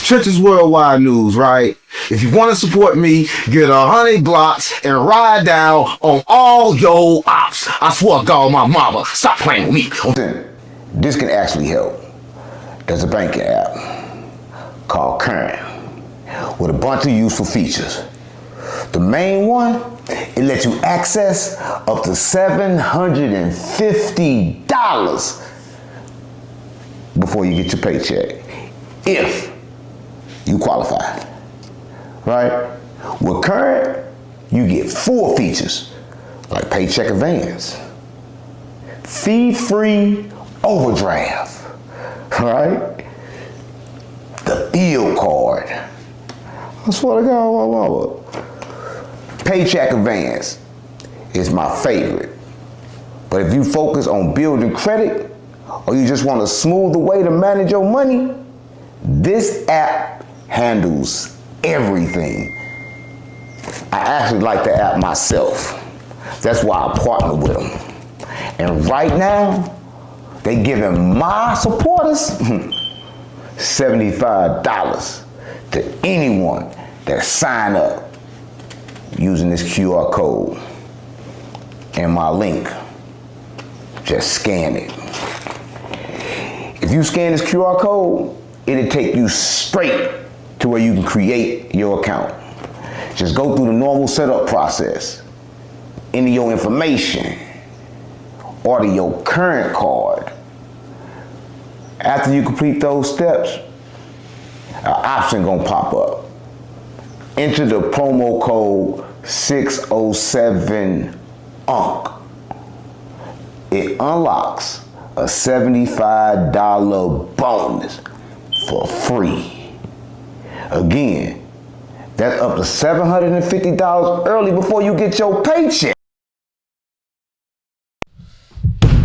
Trenches Worldwide News, right? If you want to support me, get 100 blocks and ride down on all your ops. I swear to God, my mama, stop playing with me. This can actually help. There's a banking app called Current with a bunch of useful features. The main one, it lets you access up to $750 before you get your paycheck, if you qualify, right? With Current, you get 4 features, like paycheck advance, fee-free overdraft, right? The bill card. I swear to God, my mama. Paycheck advance is my favorite. But if you focus on building credit, or you just want a smoother way to manage your money, this app handles everything. I actually like the app myself. That's why I partner with them. And right now, they giving my supporters $75 to anyone that sign up using this QR code and my link. Just scan it. If you scan this QR code, it'll take you straight to where you can create your account. Just go through the normal setup process. Enter your information. Order your current card. After you complete those steps, an option gonna pop up. Enter the promo code 607UNC. It unlocks a $75 bonus for free. Again, that's up to $750 early before you get your paycheck.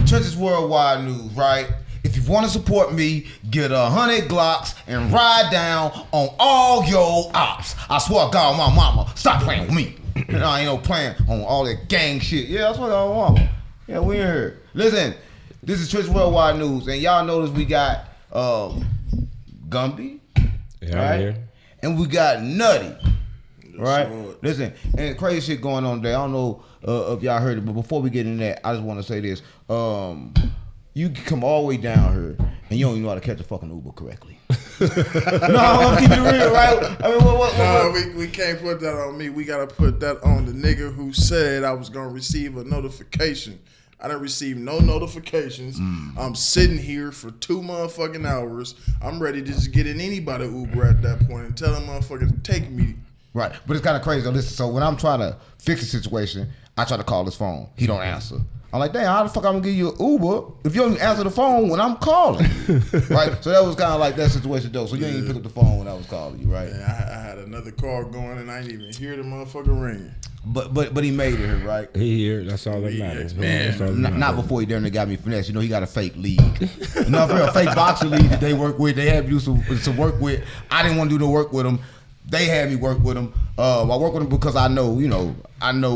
Trenches Worldwide News, right? If you want to support me, get 100 Glocks and ride down on all your ops. I swear to God, my mama, stop playing with me. I ain't no playing on all that gang shit. Yeah, I swear to God, my mama. Yeah, we in here. Listen, this is Trenches Worldwide News, and y'all notice we got Gumby, right? Here. And we got Nutty, right? Sure. Listen, and crazy shit going on today. I don't know if y'all heard it, but before we get in that, I just want to say this. You can come all the way down here, and you don't even know how to catch a fucking Uber correctly. No, I'm keeping it real, right? I mean, what? We can't put that on me. We got to put that on the nigga who said I was going to receive a notification. I didn't receive no notifications. I'm sitting here for 2 motherfucking hours. I'm ready to just get in anybody Uber at that point and tell them motherfuckers to take me. Right, but it's kind of crazy though. Listen, so when I'm trying to fix a situation, I try to call his phone. He don't answer. I'm like, damn, how the fuck I'm gonna give you an Uber if you don't even answer the phone when I'm calling? Right? So that was kind of like that situation though. So you didn't even pick up the phone when I was calling you, right? Yeah, I had another call going and I didn't even hear the motherfucker ringing. But he made it here, right? He here. That's all that matters. Man. Not before he done got me finesse. You know, he got a fake league. You know, for a fake boxing league that they work with. They have you some work with. I didn't want to do the work with him. They had me work with him. I work with him because I know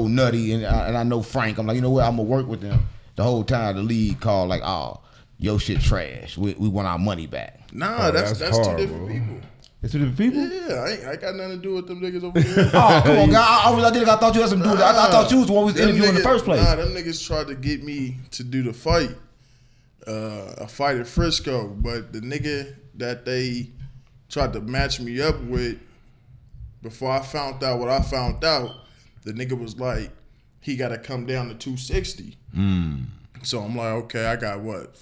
Nutty and I know Frank. I'm like, you know what? I'm gonna work with them. The whole time the league called like, oh, your shit trash. We want our money back. Nah, that's hard, 2 different people. It's 2 different people? Yeah, I got nothing to do with them niggas over here. Oh, come on, God. I thought you had something to do with it. I thought you was the one who was interviewing in the first place. Nah, them niggas tried to get me to do the fight. A fight at Frisco. But the nigga that they tried to match me up with, before I found out what I found out, the nigga was like, he got to come down to 260. So I'm like, okay, I got what,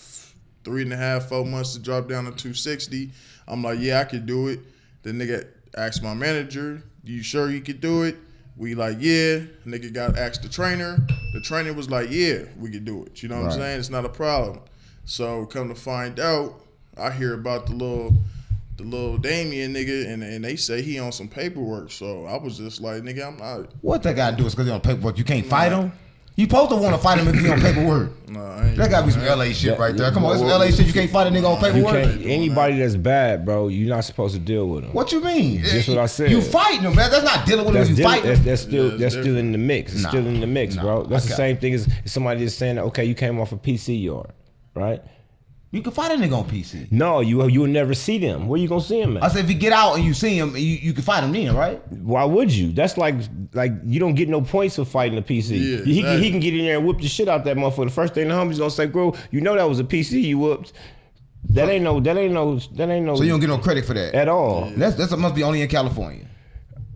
3.5, 4 months to drop down to 260. I'm like, yeah, I could do it. The nigga asked my manager, you sure you could do it? We like, yeah. Nigga got asked the trainer. The trainer was like, yeah, we could do it. You know what I'm saying? It's not a problem. So come to find out, I hear about the little Damien nigga, and they say he on some paperwork. So I was just like, nigga, I'm not. What that gotta do is because he on paperwork. You can't fight him? You supposed to want to fight him if he on paperwork. That gotta be some LA shit right there. Come on, it's some LA shit. You can't fight a nigga on paperwork. Anybody that's bad, bro, you're not supposed to deal with him. What you mean? Just what I said. You fighting him, man. That's not dealing with him. You fighting. That's still in the mix. It's still in the mix, bro. That's the same thing as somebody just saying, okay, you came off a PC yard, right? You can find a nigga on PC. No, you will never see them. Where you gonna see them at? I said if you get out and you see him, you can find him then, right? Why would you? That's like you don't get no points for fighting a PC. Yeah, He can get in there and whoop the shit out that motherfucker. The first thing the homie's gonna say, bro, you know that was a PC you whooped. That ain't no. So you don't get no credit for that at all. Yeah. That must be only in California.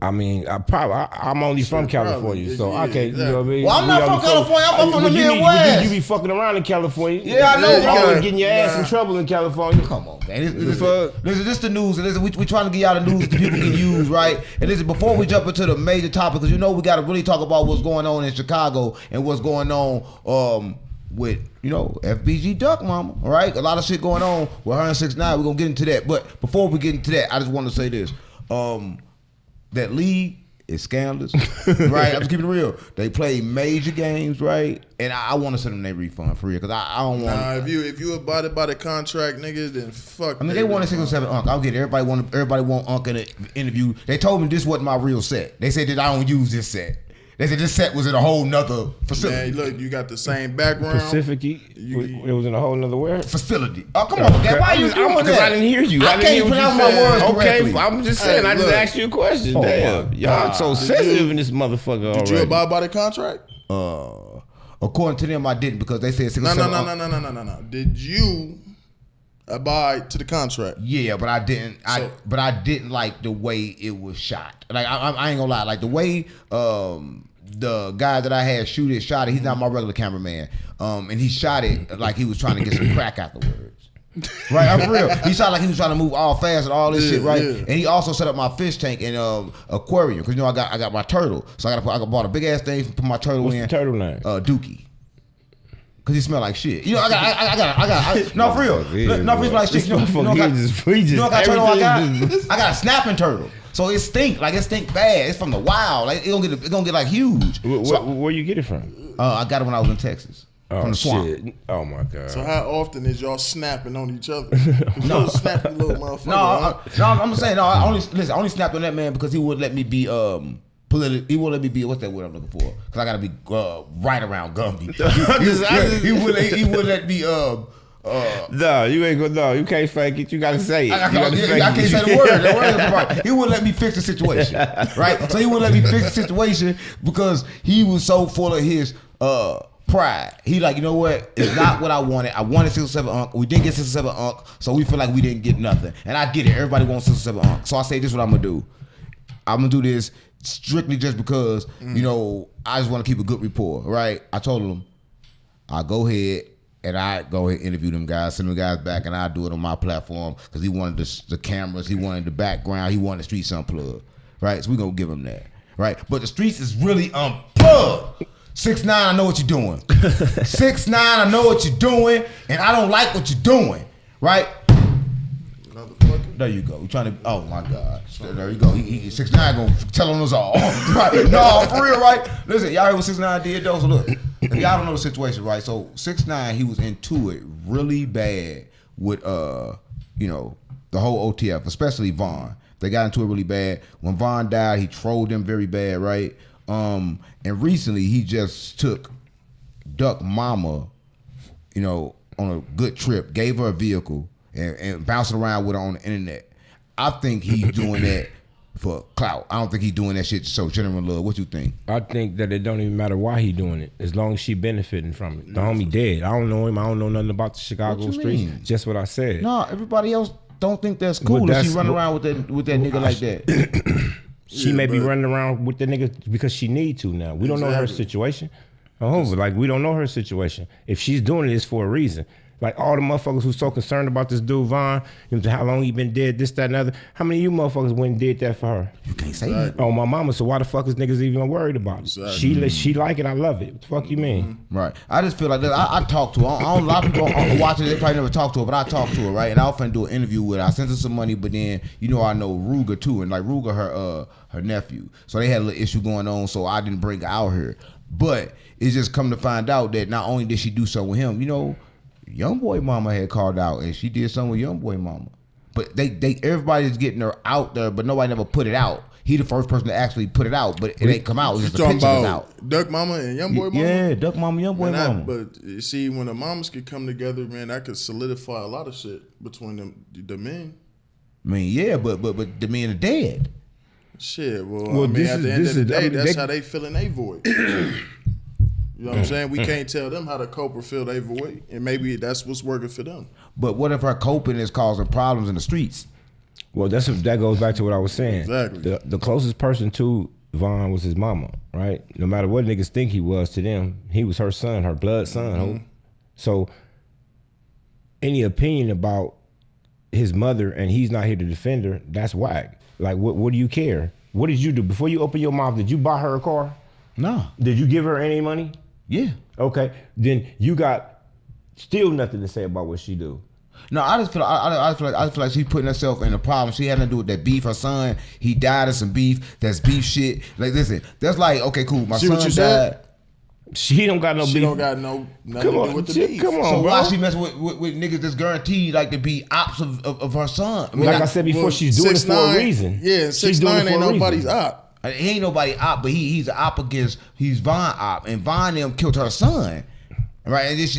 I mean, I'm only from California, so I can't. You know what I mean? Well, I'm not from California. I'm from the Midwest. You be fucking around in California. Yeah, I know. You're always getting your ass in trouble in California. Come on, man. Listen, this the news. Listen, we trying to get y'all the news that people can use, right? And listen, before we jump into the major topic, because we got to really talk about what's going on in Chicago and what's going on with, FBG Duck Mama, all right? A lot of shit going on with her and 6ix9ine. We're going to get into that. But before we get into that, I just want to say this. That league is scandalous, right? I'm just keeping it real. They play major games, right? And I want to send them their refund for real, because I don't want. Nah, if you abided by the contract, nigga, then fuck. I mean, they wanted 6 or 7 Unc. I'll get it. Everybody want Unc in the interview. They told me this wasn't my real set. They said that I don't use this set. They said this set was in a whole nother facility. Man, look, you got the same background. Pacific, it was in a whole nother where? Facility. Oh, come on, okay. Why you doing that? I didn't hear you. I can't pronounce my words correctly. Okay, I'm just saying. I just asked you a question. Damn, y'all so sensitive in this motherfucker already. Did you abide by the contract? According to them, I didn't, because they said 6 or 7 No. Did you abide to the contract? Yeah, but I didn't. But I didn't like the way it was shot. Like I ain't gonna lie. Like the way the guy that I had shot it. He's not my regular cameraman. And he shot it like he was trying to get some crack afterwards. Right, I'm for real. He shot like he was trying to move all fast and all this shit, right? Yeah. And he also set up my fish tank in aquarium, because I got my turtle, so I bought a big ass thing to put my turtle in. What's the turtle name? Dookie. Cause he smell like shit. I got no, for real. No, for real, like shit. I got a snapping turtle. So it stink bad. It's from the wild. Like it's gonna get like huge. Where you get it from? I got it when I was in Texas. From the swamp. Shit. Oh my god. So how often is y'all snapping on each other? No, snappy little motherfucker. I'm saying I only snapped on that man because he wouldn't let me be he won't let me be, what's that word I'm looking for? Because I gotta be right around Gumby. He would let me no, you ain't gonna. No, you can't fake it. You gotta say it. I can't say the word. The word is right. He wouldn't let me fix the situation, right? So he wouldn't let me fix the situation because he was so full of his pride. He like, you know what? It's not what I wanted. I wanted 6 or 7 Unc. We didn't get 6 or 7 Unc, so we feel like we didn't get nothing. And I get it. Everybody wants 6 or 7 Unc. So I say, this is what I'm gonna do. I'm gonna do this strictly just because, I just want to keep a good rapport, right? I told him, I'll go ahead and interview them guys, send them guys back, and I do it on my platform, because he wanted the cameras, he wanted the background, he wanted the streets unplugged, right? So we're going to give him that, right? But the streets is really unplugged. 6ix9ine, I know what you're doing. 6ix9ine, I know what you're doing, and I don't like what you're doing, right? There you go. We're trying to. Oh my God. There you go. 6ix9ine gonna tell on us all. Right? No, for real, right? Listen, y'all heard what 6ix9ine did though. So look, if y'all don't know the situation, right? So 6ix9ine, he was into it really bad with the whole OTF, especially Vaughn. They got into it really bad. When Vaughn died, he trolled them very bad, right? And recently he just took Duck Mama, on a good trip, gave her a vehicle, and bouncing around with her on the internet. I think he's doing that for clout. I don't think he's doing that shit to show genuine love. What you think? I think that it don't even matter why he doing it, as long as she benefiting from it. The homie dead. I don't know him. I don't know nothing about the Chicago streets. Mean? Just what I said. No, everybody else don't think that's cool if she running around with that nigga like that. She may be running around with the nigga because she need to now. We don't know her situation. We don't know her situation. If she's doing it, it's for a reason. Like all the motherfuckers who's so concerned about this dude Vaughn, how long he been dead, this, that, and other. How many of you motherfuckers went and did that for her? You can't say that. Oh, my mama. So why the fuck is niggas even worried about it? Exactly. She like it. I love it. What the fuck you mean? Right. I just feel like that. I talk to her. A lot of people watching it, they probably never talk to her, but I talk to her, right? And I often do an interview with her. I sent her some money, but then I know Ruger too, and like Ruger, her nephew. So they had a little issue going on, so I didn't bring her out here. But it's just come to find out that not only did she do something with him, Young Boy Mama had called out, and she did something with Young Boy Mama. But everybody's getting her out there, but nobody never put it out. He the first person to actually put it out, but it ain't come out. It's You just the talking picture is about out. Duck Mama and Young Boy Mama? Yeah, Duck Mama, Young Boy Mama. But you see, when the mamas could come together, man, that could solidify a lot of shit between the men. I mean, yeah, but the men are dead. Shit, well I mean, at the end of the day, that's how they feeling they void. You know what I'm saying? We can't tell them how to cope or feel they void, and maybe that's what's working for them. But what if her coping is causing problems in the streets? Well, that goes back to what I was saying. Exactly. The closest person to Von was his mama, right? No matter what niggas think he was to them, he was her son, her blood son. Mm-hmm. So any opinion about his mother and he's not here to defend her, that's whack. Like, what do you care? What did you do? Before you open your mouth, did you buy her a car? No. Did you give her any money? Yeah. Okay. Then you got still nothing to say about what she do. No, I just feel like she's putting herself in a problem. She had to do with that beef. Her son, he died of some beef. That's beef shit. Like, listen, that's like, okay, cool. My See son what you died. said? She don't got no She beef. don't got nothing to do with the beef. Come on, So bro. why she messing with niggas that's guaranteed like to be ops of her son? I mean, Like I said before, she's doing it for a reason. Yeah, She's doing 6ix9ine it for ain't a nobody's reason. op. he ain't nobody op, but he's an op against he's Von op, and Von them killed her son. Right, and it's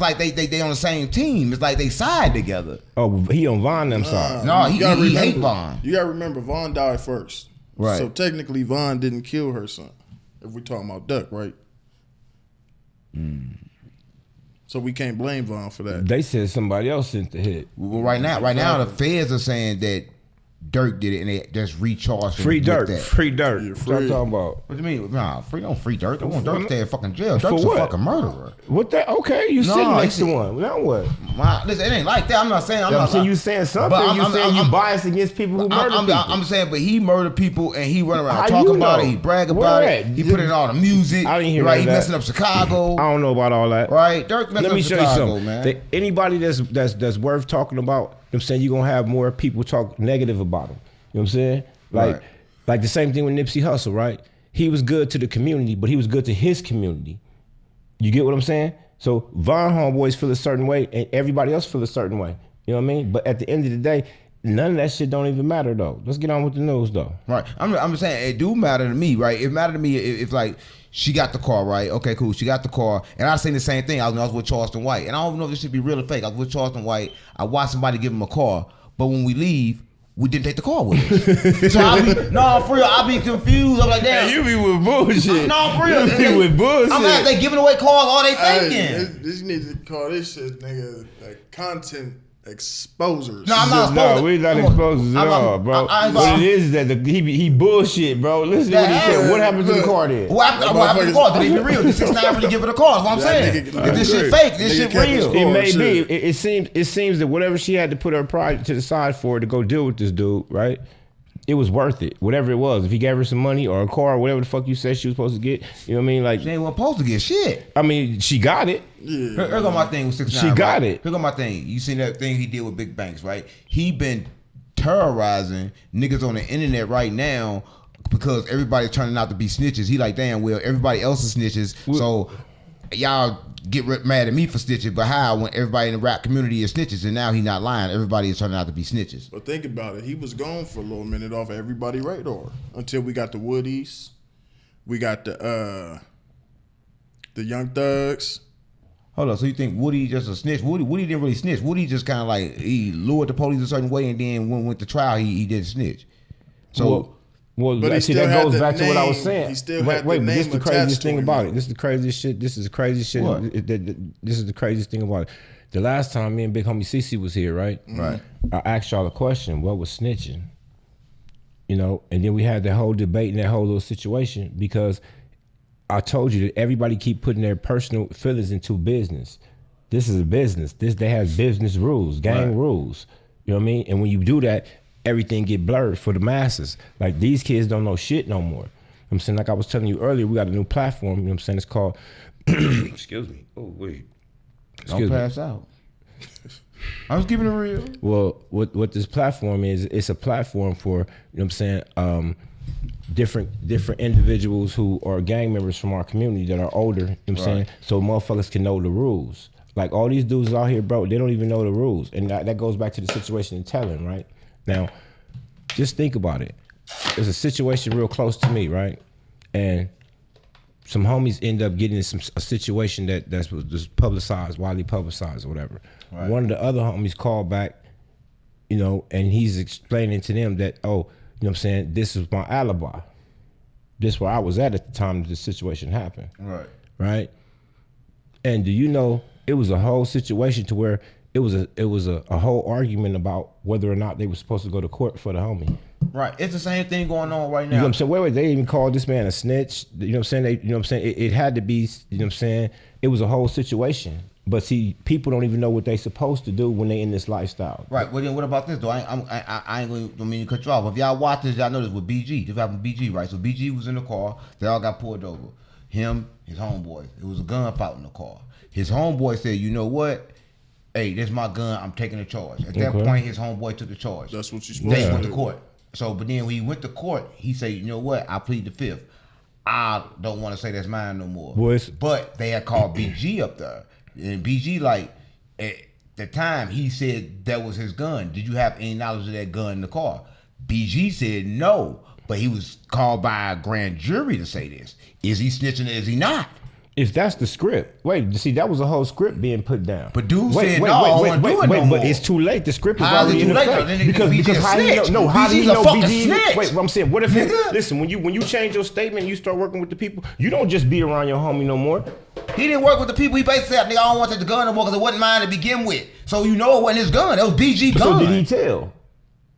like they on the same team. It's like they side together. Oh, he on Von them side. No, You he gotta hate remember- Von. You gotta remember, Von died first. Right. So technically, Von didn't kill her son. If we're talking about Duck, right? So we can't blame Von for that. They said somebody else sent the hit. Well, right now, the feds are saying that Dirk did it, and they just recharged him Free with Dirt. that. Free Dirt. Yeah, What I'm free. talking about? What do you mean? Nah, don't free Dirk. They want Dirk to stay in fucking jail. Dirk's what? a fucking murderer. What that? Okay, you No, sitting next to it's- one. Now what? Listen, it ain't like that. I'm not saying. I'm I'm not saying you saying something. But You saying you biased against people who murder people. I'm saying, but he murdered people and he run around How talking you about know? it. He brag Where about at? it. He put it on the music. I didn't hear right. none He of that. messing up Chicago. I don't know about all that. Right, Dirk messing Let me up show Chicago, you something, man. That anybody that's worth talking about, I'm saying you're gonna have more people talk negative about him. You know what I'm saying? Right. Like the same thing with Nipsey Hussle, right? He was good to the community, but he was good to his community. You get what I'm saying? So Von homeboys feel a certain way, and everybody else feel a certain way. You know what I mean? But at the end of the day, none of that shit don't even matter though. Let's get on with the news though. Right. I'm just saying it do matter to me, right? It mattered to me if like she got the car, right? Okay, cool. She got the car, and I was saying the same thing. I was with Charleston White, and I don't know if this should be real or fake. I was with Charleston White. I watched somebody give him a car, but when we leave, we didn't take the car with us. So for real, I be confused. I'm like, damn. Hey, you be with bullshit. No, for real. You be with bullshit. I'm like, they giving away cars. All they thinking. Hey, this need to call this shit, nigga, like content exposers. No, I'm not No, exposing. we not exposing at all, bro. What it is that he bullshit, bro. Listen to what he said. What happened to the car then? What happened to the car? Did they be real? This 6ix9ine really give it a car. That's what I'm That saying. nigga- If this shit Nigga fake, this shit kept his real. car. It may shit. be. It seems that whatever she had to put her pride to the side for to go deal with this dude, right? It was worth it. Whatever it was. If he gave her some money or a car or whatever the fuck you said she was supposed to get, you know what I mean? Like, She ain't supposed to get shit. I mean, she got it. Yeah. Here go my thing with 6ix9ine. She got right? it. Here go my thing. You seen that thing he did with Big Banks, right? He been terrorizing niggas on the internet right now because everybody's turning out to be snitches. He like, damn, well, everybody else is snitches. So y'all get mad at me for snitching, but how when everybody in the rap community is snitches and now he not lying, everybody is turning out to be snitches. But think about it. He was gone for a little minute off everybody's radar until we got the Woodies. We got the Young Thugs. Hold on, so you think Woody just a snitch? Woody didn't really snitch. Woody just kind of like, he lured the police a certain way and then when went to trial, he didn't snitch. So, Well, But he see, still that had goes the back to what I was name. saying. He still wait, had the but this is name the attached craziest to thing him, about though. it. This is the craziest shit. This is the craziest shit. What? This is the craziest thing about it. The last time me and Big Homie CC was here, right? Right. I asked y'all a question. What was snitching? You know, and then we had that whole debate and that whole little situation because I told you that everybody keep putting their personal feelings into business. This is a business. They have business rules, gang rules. You know what I mean? And when you do that, everything get blurred for the masses. Like these kids don't know shit no more. I'm saying, like I was telling you earlier, we got a new platform, you know what I'm saying? It's called excuse me. Oh, wait. don't pass out. I was keeping it real. Well, what this platform is, it's a platform for, you know what I'm saying, different individuals who are gang members from our community that are older, you know what I'm saying? So motherfuckers can know the rules. Like all these dudes out here, bro, they don't even know the rules. And that goes back to the situation in telling, right? Now, just think about it. there's a situation real close to me, right? And some homies end up getting in a situation that was publicized, widely publicized or whatever. Right. One of the other homies called back, you know, and he's explaining to them that, oh, you know what I'm saying, this is my alibi. This is where I was at the time that this situation happened. Right. Right? And do you know, it was a whole situation to where it was a whole argument about whether or not they were supposed to go to court for the homie. Right. It's the same thing going on right now. You know what I'm saying? Wait, they even called this man a snitch. You know what I'm saying? You know what I'm saying? It had to be, you know what I'm saying? It was a whole situation. But see, people don't even know what they supposed to do when they in this lifestyle. Right. Well, then what about this though? I ain't going to mean to cut you off. If y'all watch this, y'all know this with BG. This happened with BG, right? So BG was in the car. They all got pulled over. Him, his homeboy. It was a gunfight in the car. His homeboy said, you know what? Hey, this is my gun. I'm taking the charge. At that point, his homeboy took the charge. That's what you're supposed to do. They went to court. So, but then when he went to court, he said, you know what? I plead the fifth. I don't want to say that's mine no more. But they had called BG up there. And BG, like, at the time, he said that was his gun. Did you have any knowledge of that gun in the car? BG said no. But he was called by a grand jury to say this. Is he snitching or is he not? If that's the script, wait, see, that was a whole script being put down. But dude said, no, I don't want to do it no more. But it's too late. The script is How already in effect. Because how do you know? No, how do you BG's know a fucking BG? snitch. Wait, what I'm saying, what if listen, when you change your statement, you start working with the people, you don't just be around your homie no more. He didn't work with the people. He basically said, nigga, I don't want the gun no more because it wasn't mine to begin with. So you know it wasn't his gun. That was BG gun. So did he tell?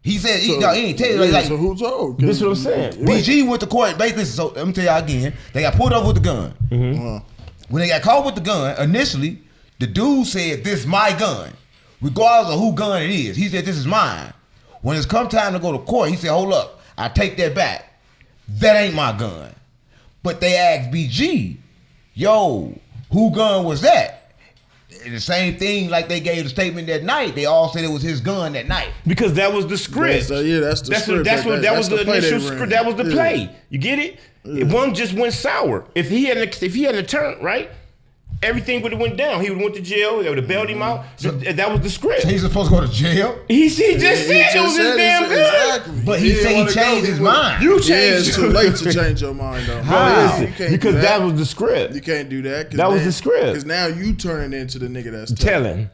He said, he ain't tell you. Like, so who told? This is what I'm saying. BG went to court. Basically, so let me tell y'all again. They got pulled over with the gun. Mm-hmm. When they got caught with the gun, initially, the dude said, this is my gun. Regardless of who gun it is. He said, this is mine. When it's come time to go to court, he said, hold up. I take that back. That ain't my gun. But they asked BG, yo, who gun was that? And the same thing, like they gave the statement that night. They all said it was his gun that night. Because that was the script. That's the script. That was the initial script. That was the play. You get it? One just went sour. If he hadn't turned, right? Everything would have went down. He would have went to jail. They would have bailed him out. That was the script. So he's supposed to go to jail? He just said it was his damn gun. Exactly. But he said he changed his mind. You changed. Yeah, it's too late to change your mind though. How? Because that was the script. You can't do that. That was the script. Because now you turning into the nigga that's telling.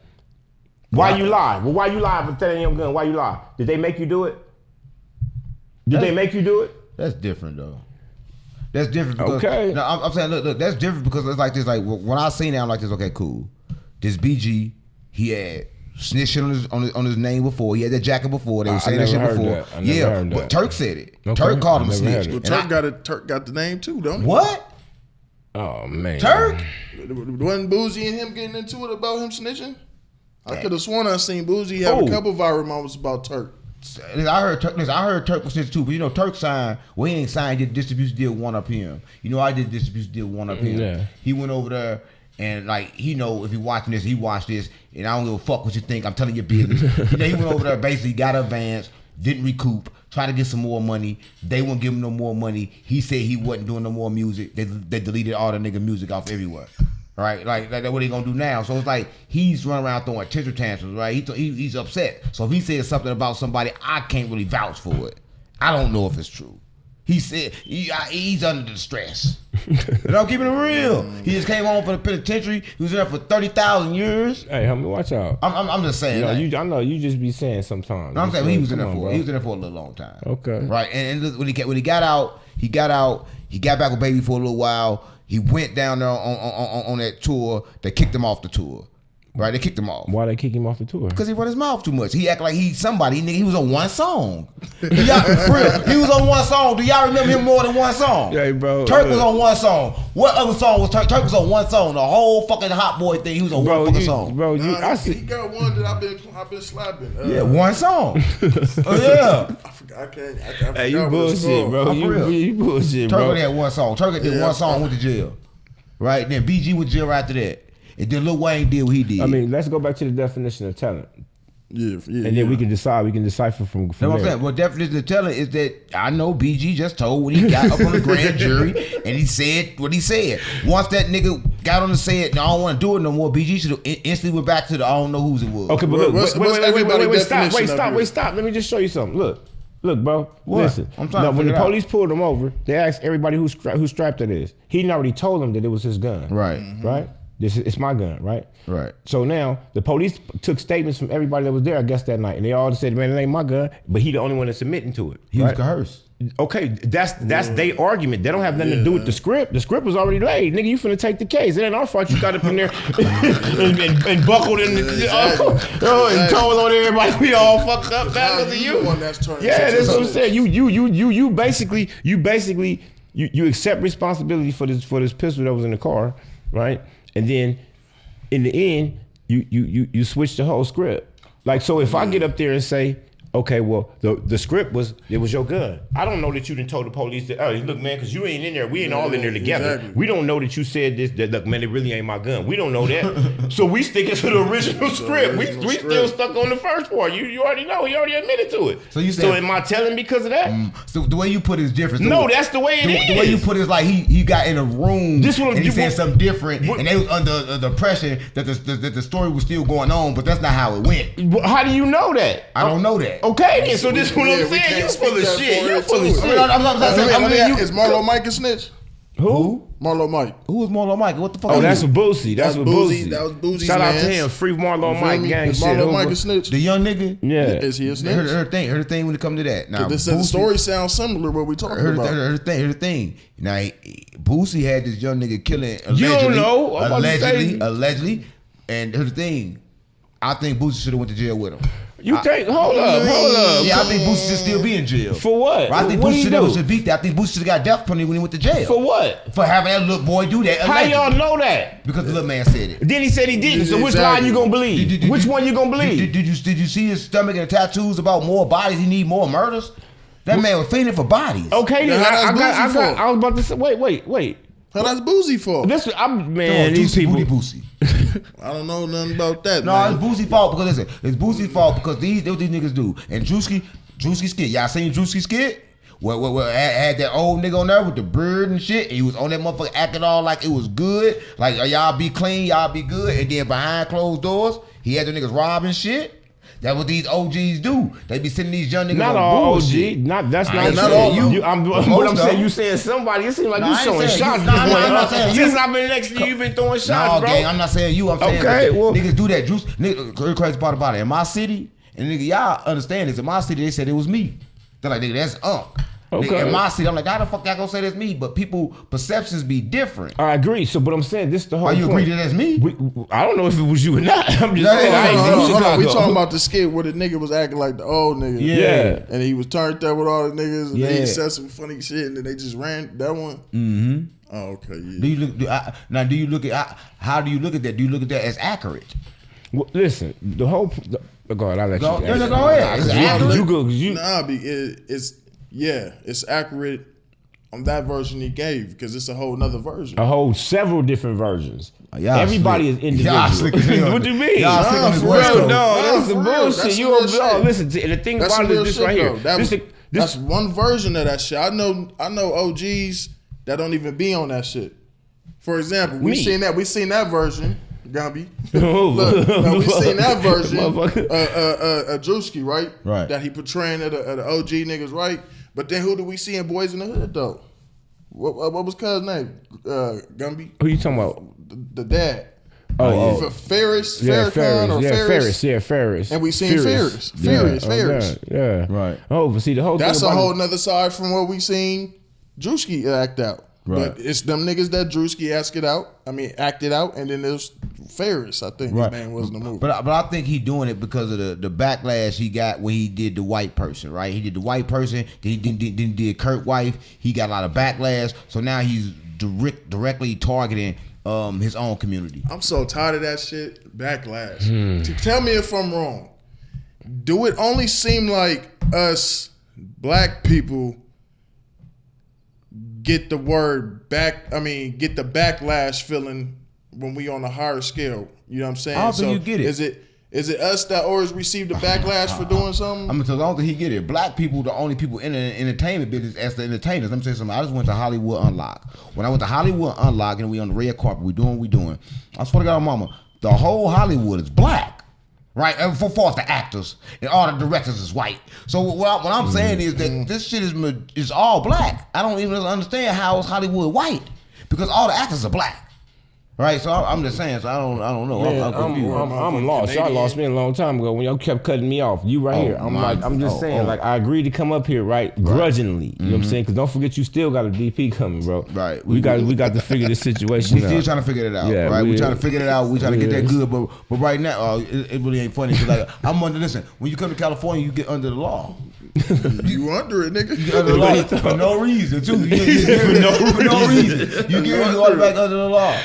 Why you lie? Well, why you lie for telling your gun? Why you lie? Did they make you do it? They make you do it? That's different though. That's different because no, I'm saying look, that's different because it's like this. Like when I seen that, I'm like this. Okay, cool. This BG, he had snitched on his name before. He had that jacket before. They were saying that shit before. Yeah, but Turk said it. Okay. Turk called him a snitch. Well, Turk got the name too, don't he? What? Oh man, Turk. Wasn't Boozy and him getting into it about him snitching? I could have sworn I seen Boozy have a couple viral moments about Turk. I heard Turk was snitch too, but you know Turk signed. Well, he ain't signed. He did a distribution deal with 1UpPM. You know I did a distribution deal with 1UpPM. Yeah. He went over there and like he know if he watching this, he watched this, and I don't give a fuck what you think. I'm telling your business. You know he went over there basically got advance, didn't recoup, tried to get some more money. They wouldn't give him no more money. He said he wasn't doing no more music. They deleted all the nigga music off everywhere. Right, like what he gonna do now? So it's like he's running around throwing temper tantrums, right? He's upset. So if he says something about somebody, I can't really vouch for it. I don't know if it's true. He said he's under distress. And I'm keeping it real. He just came home from the penitentiary. He was there for 30,000 years. Hey, help me watch out. I'm just saying. I know you just be saying sometimes. I'm saying he was in there for a little long time. Okay. Right, and when he got out. He got back with Baby for a little while. He went down there on that tour. They kicked him off the tour. Right? They kicked him off. Why they kick him off the tour? Because he run his mouth too much. He act like he's somebody. Nigga, he was on one song. For real, he was on one song. Do y'all remember him more than one song? Yeah, bro. Turk was on one song. What other song was Turk? Turk was on one song. The whole fucking Hot Boy thing, he was on one fucking song. Bro, he got one that I've been slapping. Yeah, one song. Oh yeah. I forgot. Hey, you bullshit, bro. You bullshit, bro. Turk only had one song. Turk did one song, went to jail. Right? Then BG went to jail after that. And then Lil Wayne did what he did. I mean, let's go back to the definition of talent. Yeah. And then we can decipher from you know what I'm saying? Well, definition of talent is that I know BG just told when he got up on the grand jury and he said what he said. Once that nigga got on the set, and I don't want to do it no more, BG should have instantly went back to the I don't know whose it was. Okay, but look, wait, stop. Let me just show you something. Look, Look, bro. What? Listen. I'm trying to when the figure it out. police pulled him over, they asked everybody who strapped it is. He already told them that it was his gun. Right. Right. It's my gun. Right. Right. So now the police took statements from everybody that was there, I guess, that night, and they all said, "Man, it ain't my gun," but he the only one that's admitting to it. He was right? coerced. Okay, that's their argument. They don't have nothing to do with the script. The script was already laid. Nigga, you finna take the case. It ain't our fault you got up in there and buckled in and told on everybody we all fucked up. That was you. The one that's turning Yeah, that's what I'm into saying. You accept responsibility for this pistol that was in the car, right? And then in the end, you switch the whole script. Like, so if I get up there and say, okay, well, the script was, it was your gun. I don't know that you done told the police that, oh, look, man, because you ain't in there. We ain't all in there together. Exactly. We don't know that you said this, that, look, man, it really ain't my gun. We don't know that. So we sticking to the original script. We still stuck on the first part. You already know. He already admitted to it. So you said, so am I telling because of that? So the way you put it is different. So No, that's the way it is. The way you put it is like he got in a room and he said something different, and they was under the impression that the story was still going on, but that's not how it went. How do you know that? I don't know that. Okay, then, so this is what I'm we saying. can't You full of speak shit. that You for full it, of too. shit. Is Marlo Mike a snitch? Who? Marlo Mike. Who was Marlo Mike? What the fuck? Oh, is that's he? a Boosie. That's what Boosie. That was Boosie's Shout out to mans. him. Free Marlo You Mike feel me? gang Is shit. Marlo Mike Hoover. a snitch? The young nigga. Yeah. Is he a snitch? Her thing when it come to that. Now, The story sounds similar to what we talking about. Her thing. Now, Boosie had this young nigga killing. You don't know. I'm about to say- Allegedly. And her thing, I think Boosie should have went to jail with him. You think? Hold up. Yeah, I think Boosie should still be in jail. For what? I think What Boosie he never do? should beat that. I think Boosie should have got death penalty when he went to jail. For what? For having that little boy do that. How allegedly. y'all know that? Because the little man said it. Then he said he didn't. So which Exactly. line you gonna believe? Which one you gonna believe? Did you see his stomach and the tattoos about more bodies? He need more murders. That man was fiending for bodies. Okay, then Now, how that's Boosie fault? I was about to say. Wait. How that's Boosie for? Man, these Juicy people. Booty Boosie. I don't know nothing about that. No, man. it's Boosie's fault because listen, it's Boosie's fault because these niggas do. And Drewski skit. Y'all seen Drewski skit? Well, had that old nigga on there with the beard and shit. And he was on that motherfucker acting all like it was good. Like y'all be clean, y'all be good. And then behind closed doors, he had the niggas robbing shit. That's what these OGs do. They be sending these young niggas Not on all bullshit. OG. That's I not ain't saying you. you. But Most I'm of saying them. you saying somebody. It seems like No, you I ain't showing saying shots. you. No, I'm not saying you. Since I've been next to you, you've been throwing shots, No, bro. gang, I'm not saying you. I'm saying Okay, well- niggas do that. Juice, nigga, crazy part about it. In my city, and nigga, y'all understand this. In my city, they said it was me. They're like, nigga, that's Unc. Okay. Nigga, in my city, I'm like, how the fuck y'all gonna say that's me? But people perceptions be different. I agree. So, but I'm saying this is the whole Why you point. agree that that's me? I don't know if it was you or not. I'm just No, saying. I ain't no, from no, Hold on, we Chicago. talking about the skit where the nigga was acting like the old nigga. Yeah. And he was turned up with all the niggas and Yeah. they said some funny shit and then they just ran that one. Mm-hmm. Oh, okay, yeah. Do you look at how do you look at that? Do you look at that as accurate? Well, listen, the whole. Go ahead. I'll let Go- you. no, answer. go ahead. It's accurate. You go. You. Nah, it's accurate on that version he gave because it's a whole nother version. A whole several different versions. Y'all Everybody slick. is individual. Y'all slick as hell. What you mean? Y'all slick on this for West real, Coast. no. that's the for real. bullshit. That's You some real don't shit. listen. And the thing That's about some it real is this shit, right here. though. That's one version of that shit. I know OGs that don't even be on that shit. For example, we Me. seen that version, Gumby. Oh. Look, no, we seen that version, Motherfucker. Drewski, right? Right. That he portraying of the OG niggas, right? But then who do we see in Boys in the Hood though? What was cuz name? Gumby, Who you talking about? the dad. Oh, Ferris, yeah, Farrakhan or Ferris. Ferris. And we seen Ferris. Ferris. Yeah. Right. Oh, but see the whole That's thing a about whole nother side from what we seen Drewski act out. Right. But it's them niggas that Drewski acted out, and then there's Ferris, I think Right. his name was in the movie. But I think he doing it because of the backlash he got when he did the white person, right? He did the white person, then he did Kurt wife. He got a lot of backlash, so now he's directly targeting his own community. I'm so tired of that shit. Backlash. Tell me if I'm wrong. Do it only seem like us black people get the get the backlash feeling when we on a higher scale? You know what I'm saying? I don't think you get it. Is it us that always receive the backlash for doing something? I mean, so long as he get it. Black people, the only people in the entertainment business as the entertainers. Let me say something. I just went to Hollywood Unlocked. When I went to Hollywood Unlocked and we on the red carpet, we doing. I swear to God, mama, the whole Hollywood is black. right? And for the actors and all the directors is white. So what I'm saying is that this shit is all black. I don't even understand how it's Hollywood white because all the actors are black. Right, so I'm just saying. So I don't know. Man, I'm lost. Y'all lost me a long time ago when y'all kept cutting me off. You right here. I'm just saying. Like I agreed to come up here, right? Grudgingly. You know what I'm saying? Because don't forget, you still got a DP coming, bro. Right. We got to figure this situation out. We still trying to figure it out. Yeah, right. We trying to figure it out. We trying to get that good. But right now, it really ain't funny. Cause like I'm under. Listen, when you come to California, you get under the law. You under it, nigga. You under the law for no reason too. For no reason. You get all back under the law.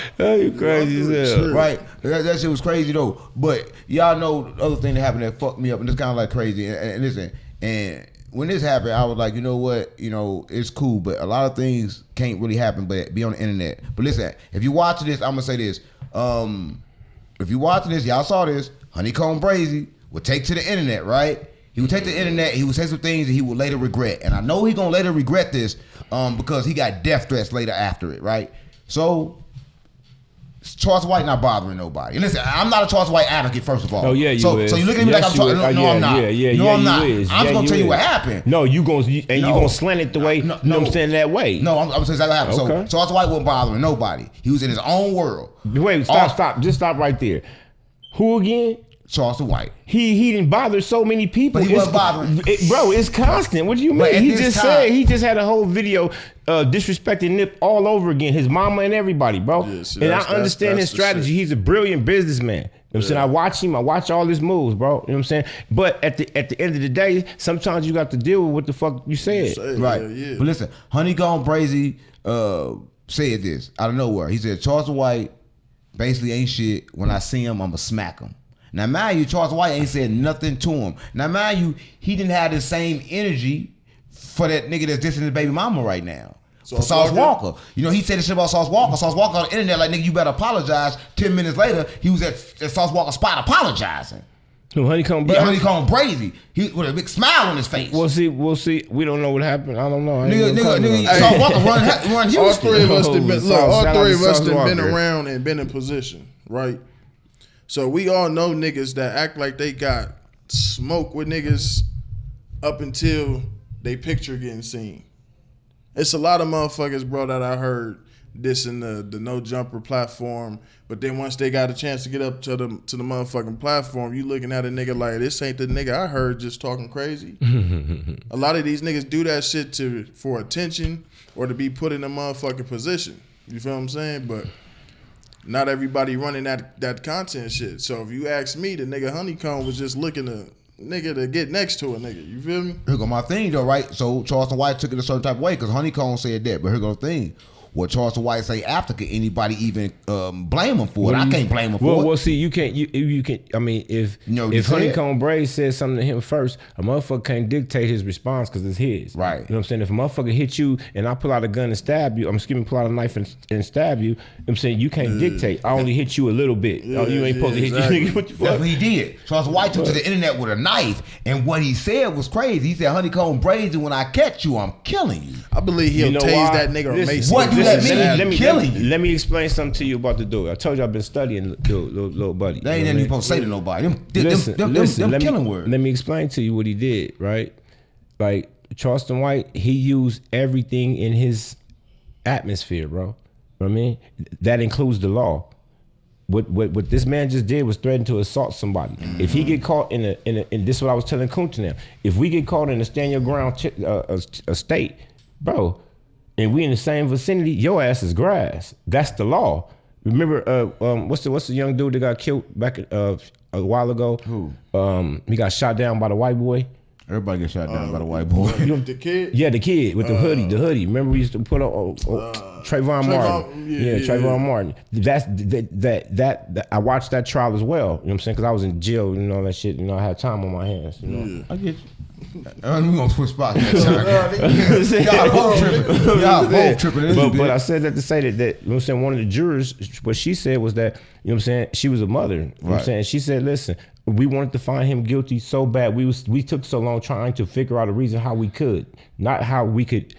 You crazy as hell. Right. That shit was crazy though. But y'all know the other thing that happened that fucked me up, and it's kind of like crazy. And listen, and when this happened, I was like, you know what? You know, it's cool, but a lot of things can't really happen, but be on the internet. But listen, if you watching this, I'm gonna say this. If you watching this, y'all saw this. HoneyKomb Brazy would take to the internet, right? He would take the internet, he would say some things that he would later regret. And I know he gonna later regret this because he got death threats later after it, right? So, Charles White not bothering nobody. And listen, I'm not a Charles White advocate, first of all. Oh, yeah, you so, is. So you look at me like I'm talking, no, I'm not. No, I'm not. I'm just gonna tell you what happened. No, you gonna slant it the way, you know what I'm saying, that way. No, I'm saying exactly what happened. Okay. So Charles White wasn't bothering nobody. He was in his own world. Wait, stop. Just stop right there. Who again? Charles White. He didn't bother so many people. But he wasn't bothering. Bro, it's constant. What do you mean? He just said he just had a whole video disrespecting Nip all over again. His mama and everybody, bro. Yeah, see, and I understand his strategy. He's a brilliant businessman. You know what I'm saying? I watch him. I watch all his moves, bro. You know what I'm saying? But at the end of the day, sometimes you got to deal with what the fuck you said. Right. Yeah. But listen, HoneyKomb Brazy said this out of nowhere. He said, Charles White basically ain't shit. When I see him, I'ma smack him. Now, mind you, Charles White ain't said nothing to him. Now, mind you, he didn't have the same energy for that nigga that's dissing his baby mama right now. For Sauce Walker. You know, he said this shit about Sauce Walker. Sauce Walker on the internet like, nigga, you better apologize. 10 minutes later, he was at Sauce Walker's spot apologizing. Who, HoneyKomb Brazy? Yeah, HoneyKomb Brazy. He with a big smile on his face. We'll see. We don't know what happened. I don't know. Nigga, Sauce Walker run Houston. All three of us have been around and been in position, right? So we all know niggas that act like they got smoke with niggas up until they picture getting seen. It's a lot of motherfuckers, bro, that I heard dissing the no jumper platform, but then once they got a chance to get up to the motherfucking platform, you looking at a nigga like, this ain't the nigga I heard just talking crazy. A lot of these niggas do that shit for attention or to be put in a motherfucking position. You feel what I'm saying? But not everybody running that content shit. So if you ask me, the nigga HoneyKomb was just looking to nigga to get next to a nigga. You feel me? Here go my thing though, right? So Charleston White took it a certain type of way because HoneyKomb said that. But here go the thing. What Charleston White say after, could anybody even blame him for it? I can't blame him for it. Well, see, you can't. I mean, if HoneyKomb Brazy says something to him first, a motherfucker can't dictate his response because it's his. Right. You know what I'm saying? If a motherfucker hit you and I pull out a gun and stab you, pull out a knife and stab you, I'm saying you can't dictate. I only hit you a little bit. You ain't supposed to hit you. What the fuck? That's what he did. Charleston White took to the internet with a knife, and what he said was crazy. He said, HoneyKomb Brazy, when I catch you, I'm killing you. I believe he'll tase that nigga or mace him. What do that mean? Let me explain something to you about the dude. I told you I've been studying little buddy. They ain't nothing you supposed to say to nobody. Them killing words. Let me explain to you what he did, right? Like Charleston White, he used everything in his atmosphere, bro. You know what I mean? That includes the law. What this man just did was threaten to assault somebody. Mm-hmm. If he get caught in this is what I was telling Kunta now. If we get caught in a stand your ground a state, bro, and we in the same vicinity, your ass is grass. That's the law. Remember, what's the young dude that got killed back a while ago? Who? He got shot down by the white boy. Everybody gets shot down by the white boy. The kid? Yeah, the kid with the hoodie. The hoodie. Remember we used to put on Trayvon Martin. Trayvon Martin. That I watched that trial as well. You know what I'm saying? Because I was in jail and all that shit. You know, I had time on my hands. You know, I get you. We gonna switch spots next time. Y'all both tripping. But I said that to say that you know what I'm saying, one of the jurors, what she said was that, you know what I'm saying, she was a mother. You know what I'm saying? She said, listen, we wanted to find him guilty so bad. We took so long trying to figure out a reason how we could, not how we could.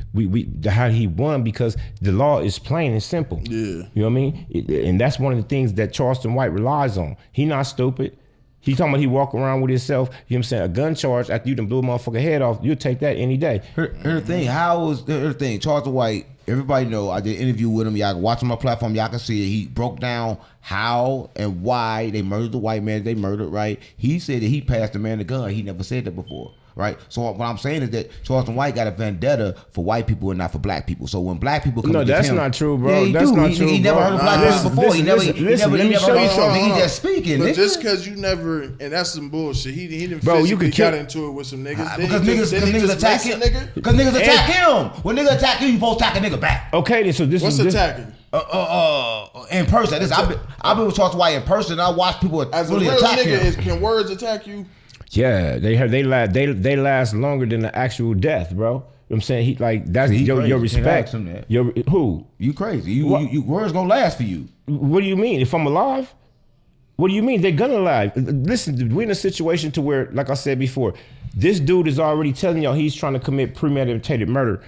How he won, because the law is plain and simple. Yeah, you know what I mean. And that's one of the things that Charleston White relies on. He not stupid. He talking about he walk around with himself, you know what I'm saying, a gun charge after you done blew a motherfucker head off, you'll take that any day. Here's the thing, here's the thing, Charles White, everybody know, I did an interview with him, y'all can watch on my platform, y'all can see it. He broke down how and why they murdered the white man they murdered, right? He said that he passed the man the gun. He never said that before. Right, so what I'm saying is that Charleston White got a vendetta for white people and not for black people. So when black people come no, against him, that's not true, bro. Yeah, that's not true. He never heard of black people before. He never heard something. He just speaking. But nigga. just because you never, and that's some bullshit. He didn't Bro, physically you could got into it with some niggas. Because niggas attack him. Because niggas attack him. When niggas attack you, you supposed to attack a nigga back. Okay, then so this What's is attacking? In person. I've been with Charleston White in person. And I watch people As really a real attack nigga, him. can words attack you? Yeah, they last longer than the actual death, bro. You know what I'm saying? He like that's your respect. Your who? You crazy. You words gonna last for you. What do you mean? If I'm alive? What do you mean? They're gonna lie. Listen, we're in a situation to where, like I said before, this dude is already telling y'all he's trying to commit premeditated murder.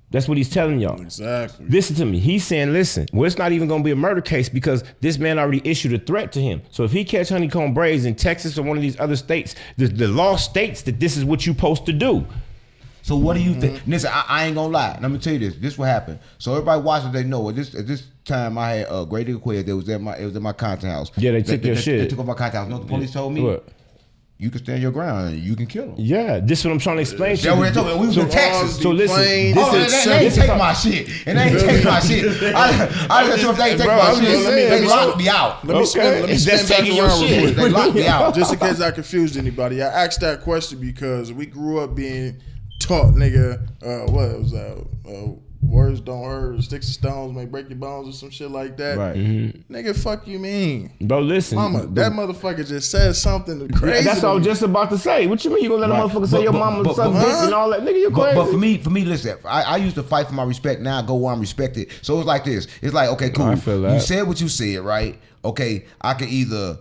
That's what he's telling y'all. Exactly. Listen to me. He's saying, listen, well, it's not even going to be a murder case because this man already issued a threat to him. So if he catch HoneyKomb Brazy in Texas or one of these other states, the law states that this is what you're supposed to do. So what do you think? Listen, I ain't gonna lie. Let me tell you this. This what happened. So everybody watching, they know. At this time, I had Grady Quiz. It was at my content house. Yeah, they took your shit. They took off my content house. You know what the police told me? What? You can stand your ground and you can kill them. Yeah, this is what I'm trying to explain to you. We was in Texas. So listen, they ain't take my shit. And they ain't take my shit. I just if they take my shit. They locked me out. Let me spin back around real quick. They locked me out. Just in case I confused anybody, I asked that question because we grew up being taught, nigga, what was that? Words don't hurt, sticks and stones may break your bones or some shit like that. Right. Nigga, fuck you mean? Bro, listen. Mama, that motherfucker just said something crazy. That's what I was just about to say. What you mean you gonna let a motherfucker say your mama suck dick and all that? Nigga, you crazy. But for me, listen, I used to fight for my respect. Now I go where I'm respected. So it's like this. It's like, okay, cool. I feel that. You said what you said, right? Okay, I can either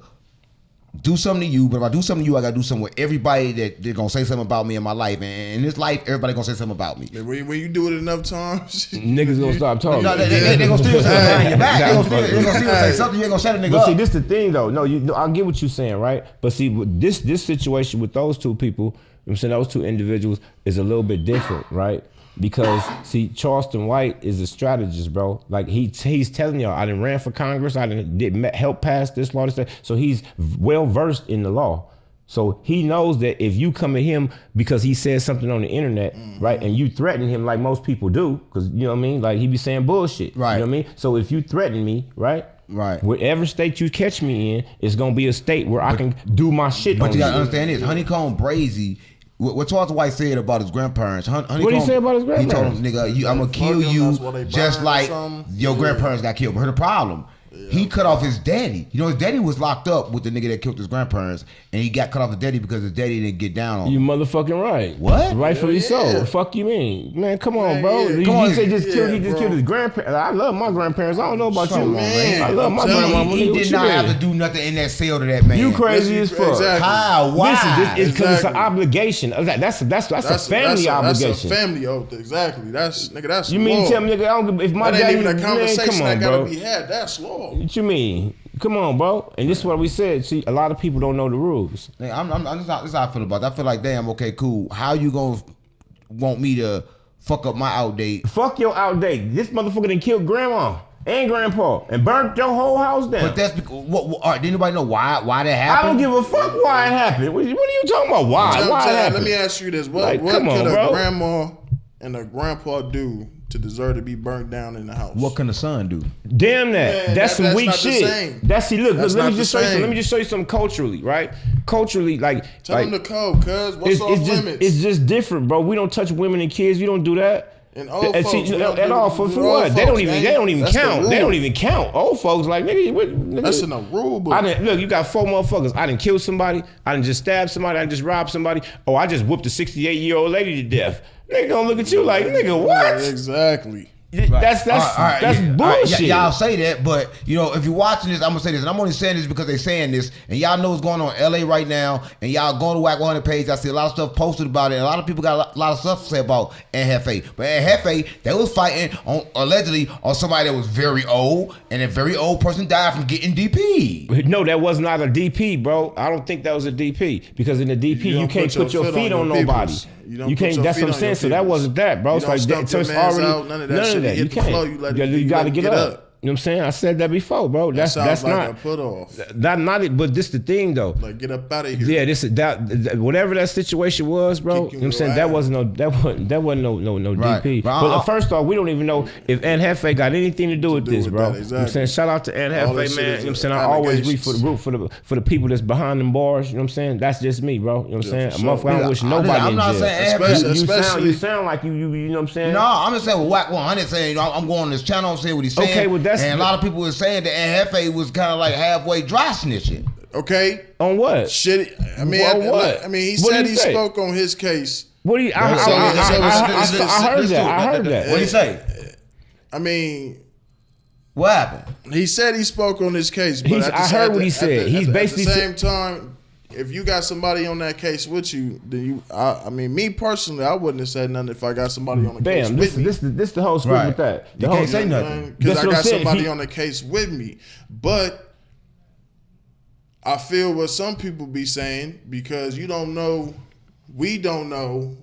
do something to you, but if I do something to you, I gotta do something with everybody that they're gonna say something about me in my life. And in this life, everybody gonna say something about me. When you do it enough times, niggas gonna stop talking. No, they gonna still say behind your back. They gonna still say something. You ain't gonna shut a nigga But up. see, this the thing though. No, I get what you're saying, right? But see, with this situation with those two people, you know what I'm saying, those two individuals is a little bit different, right? Because see, Charleston White is a strategist, bro. Like he's telling y'all, I done ran for Congress, I did help pass this law, this. So he's well versed in the law. So he knows that if you come at him because he says something on the internet, right, and you threaten him like most people do, because you know what I mean, like he be saying bullshit, right? You know what I mean. So if you threaten me, right. Right. Whatever state you catch me in, it's gonna be a state where I can do my shit. But you gotta understand this: HoneyKomb Brazy. What Charles White said about his grandparents. What did he say about his grandparents? He told him, nigga, I'm gonna kill you just like your grandparents got killed. But here's the problem. He cut off his daddy. You know, his daddy was locked up with the nigga that killed his grandparents, and he got cut off his daddy because his daddy didn't get down on him. You motherfucking right. What? Rightfully so. Fuck you mean, man? Come on, bro. He said he just killed his grandparents. I love my grandparents. I don't know about you, man. I love my grandmama. He did not have to do nothing in that cell to that man. You crazy as fuck. Exactly. How? Why? Listen, it's because it's an obligation. That's a family obligation. That's a family oath. Exactly. That's you mean tell me, nigga? I don't give if my that ain't daddy. even a conversation man, that bro. gotta be had. That's law. What you mean? Come on, bro. And this is what we said. See, a lot of people don't know the rules. This is how I feel about that. I feel like, damn, okay, cool. How you gonna want me to fuck up my outdate? Fuck your outdate. This motherfucker done killed grandma and grandpa and burnt your whole house down. But that's because, all right, did anybody know why that happened? I don't give a fuck why it happened. What are you talking about? Why it happened? Let me ask you this. What could a grandma and a grandpa do to deserve to be burnt down in the house? What can the son do? Damn that. Man, that's some weak not shit. The same. That's look, That's let me not just the show you same. let me just show you something culturally, right? Culturally, like Tell them the code, cuz. What's off limits? It's just different, bro. We don't touch women and kids. We don't do that. And old folks, at all for what? They don't even count. They don't even count. Old folks like nigga. That's in the rule book. Look, you got 4 motherfuckers. I didn't kill somebody. I didn't just stab somebody. I didn't just rob somebody. I just whooped a 68-year-old lady to death. Nigga gonna look at you like, nigga, what? Yeah, exactly. That's bullshit. Y'all say that, but if you're watching this, I'm gonna say this, and I'm only saying this because they're saying this, and y'all know what's going on in LA right now, and y'all go to Whack 100 page. I see a lot of stuff posted about it, and a lot of people got a lot of stuff to say about Jefe. But Jefe, they was fighting allegedly on somebody that was very old, and a very old person died from getting DP. No, that was not a DP, bro. I don't think that was a DP, because in the DP you can't put your feet on nobody. You can't. That's what I'm saying. So that wasn't that, bro. It's like that. So it's already none of that. You can't. You got to get up. You know what I'm saying? I said that before, bro. That's like not a put off. Not it. But this the thing though. Like get up out of here. Yeah, whatever that situation was, bro. You know what I'm saying? That wasn't no Right. DP. But first off, we don't even know if Aunt Jefe got anything to do with this, bro. Exactly. You know what I'm saying? Shout out to Aunt Jefe, man. You know what I'm saying? I always root for the people that's behind them bars. You know what I'm saying? That's just me, bro. You know what I'm saying? Motherfucker, I don't wish nobody I'm not in jail. saying You sound like you know what I'm saying? No, I'm just saying with Whack 100 saying, I'm going on this channel, I'm saying what he's saying. Okay, well that's and a lot of people were saying that Aunt Jefe was kind of like halfway dry snitching. Okay. On what? Shit. I mean, he said he spoke on his case. What do you? I heard that. What did he say? I mean, what happened? He said he spoke on his case, but I heard what he said. He's basically at the same time. If you got somebody on that case with you, then I mean, me personally, I wouldn't have said nothing if I got somebody on the case with me. This the whole script with that. You can't say nothing because I got somebody on the case with me. But I feel what some people be saying, because we don't know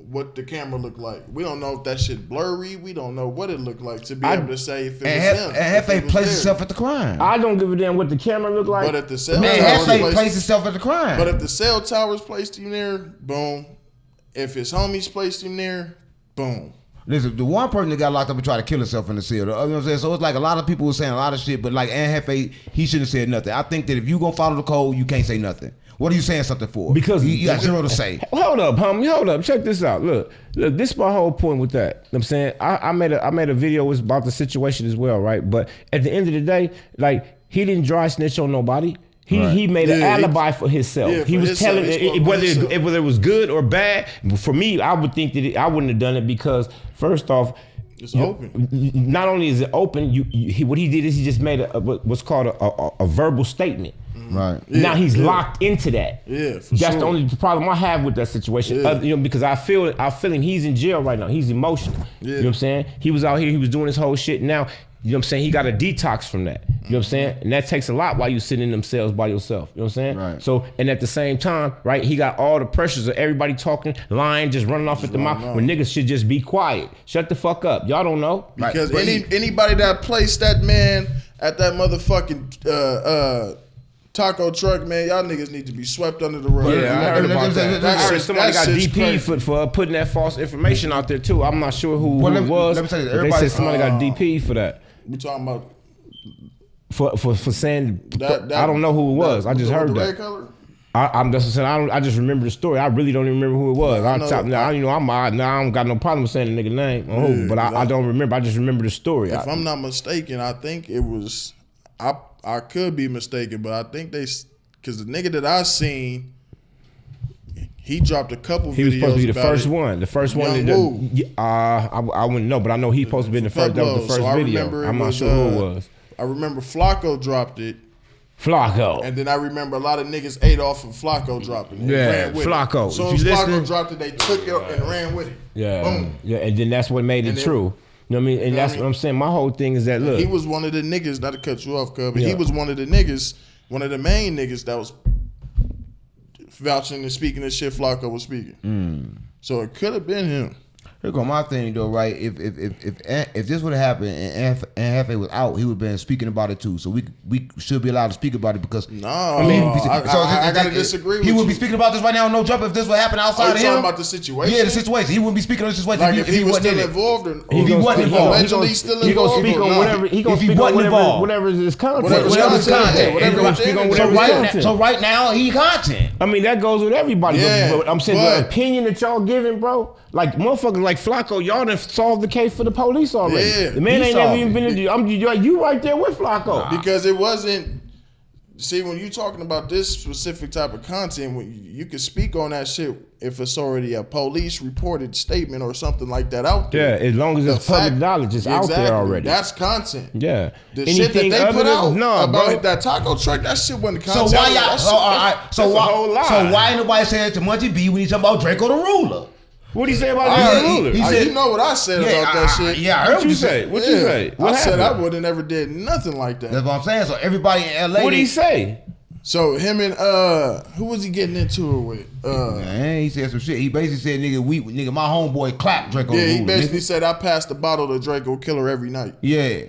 what the camera looked like. We don't know if that shit blurry. We don't know what it looked like to be able to say if it was him. And Jefe placed himself at the crime. I don't give a damn what the camera looked like. But if the cell towers placed himself at the crime. But if the cell towers placed him there, boom. If his homies placed him there, boom. Listen, the one person that got locked up and tried to kill himself in the cell. You know what I'm saying? So it's like a lot of people were saying a lot of shit, but like Aunt Jefe, he shouldn't have said nothing. I think that if you gonna follow the code, you can't say nothing. What are you saying something for? Because you got zero to say. Hold up, homie. Hold up. Check this out. Look. This is my whole point with that. You know what I'm saying? I made a video about the situation as well, right? But at the end of the day, like, he didn't dry snitch on nobody. He made an alibi for himself. Yeah, he was telling whether it was good or bad. For me, I would think that I wouldn't have done it because first off, it's open. Not only is it open, what he did is he just made what's called a verbal statement. Right. Now he's locked into that. Yeah, for That's the only problem I have with that situation. Yeah. Because I feel him. He's in jail right now. He's emotional. Yeah. You know what I'm saying? He was out here. He was doing his whole shit. Now, you know what I'm saying? He got a detox from that. You know what I'm saying? And that takes a lot while you sitting in them cells by yourself. You know what I'm saying? Right. So, and at the same time, right, he got all the pressures of everybody talking, lying, just running off at the mouth. When niggas should just be quiet. Shut the fuck up. Y'all don't know. Because anybody that placed that man at that motherfucking taco truck, man, y'all niggas need to be swept under the rug. Yeah, I heard about that. I heard somebody got DP crazy. for putting that false information out there too. I'm not sure who it was. Let me say this. They said somebody got DP for that. We talking about for saying I don't know who it was. I just heard that. Red color? I'm just saying. I just remember the story. I really don't even remember who it was. I don't got no problem saying the nigga name, but I don't remember. I just remember the story. If I'm not mistaken, I think it was. I could be mistaken, but I think because the nigga that I seen, he dropped a couple videos. He was supposed to be the first it. one. The first one. I wouldn't know, but I know he supposed to be in the first. That was the first video. I'm not sure who it was. I remember Flacco dropped it. Flacco. And then I remember a lot of niggas ate off of Flacco dropping it. Yeah, Flacco. So as Flacco dropped it, they took it and ran with it. Yeah. Boom. Yeah, and then that's what made it true. You know what I mean? And that's what I'm saying. My whole thing is that, look. He was one of the niggas, not to cut you off, Cub, but he was one of the niggas, one of the main niggas that was vouching and speaking the shit Flacco was speaking. So it could have been him. Here go my thing though, right? If this would have happened and Jefe was out, he would have been speaking about it too. So we should be allowed to speak about it because I gotta disagree with you. He would be speaking about this right now, no jump. If this would happen outside of him, talking about the situation? Yeah, the situation. He wouldn't be speaking on the situation like if he was still involved or if he wasn't involved. Allegedly still involved. He gonna speak on whatever. He gonna speak on whatever his content. Whatever his content. So right now he content. I mean that goes with everybody. Yeah, but I'm saying the opinion that y'all giving, bro. Like motherfuckers like Flacco, y'all done solved the case for the police already. Yeah, the man ain't never even been in. You right there with Flacco because it wasn't. See, when you talking about this specific type of content, when you can speak on that shit if it's already a police reported statement or something like that out there. Yeah, as long as it's public knowledge, it's out there already. That's content. Yeah. The shit that they put out about that taco truck, that shit wasn't content. So why y'all? So why ain't nobody saying to Munchie B when he talking about Draco the Ruler? What did he say about the ruler? He said, you know what I said about that shit. Yeah, I heard what you say. What you say? What I said happened? I would have never did nothing like that. That's what I'm saying. So everybody in LA. What did he say? So him and who was he getting into it with? Man, he said some shit. He basically said, nigga, my homeboy clapped Draco. Yeah, he Ruler, basically nigga. said I passed the bottle to Draco Killer every night. Yeah,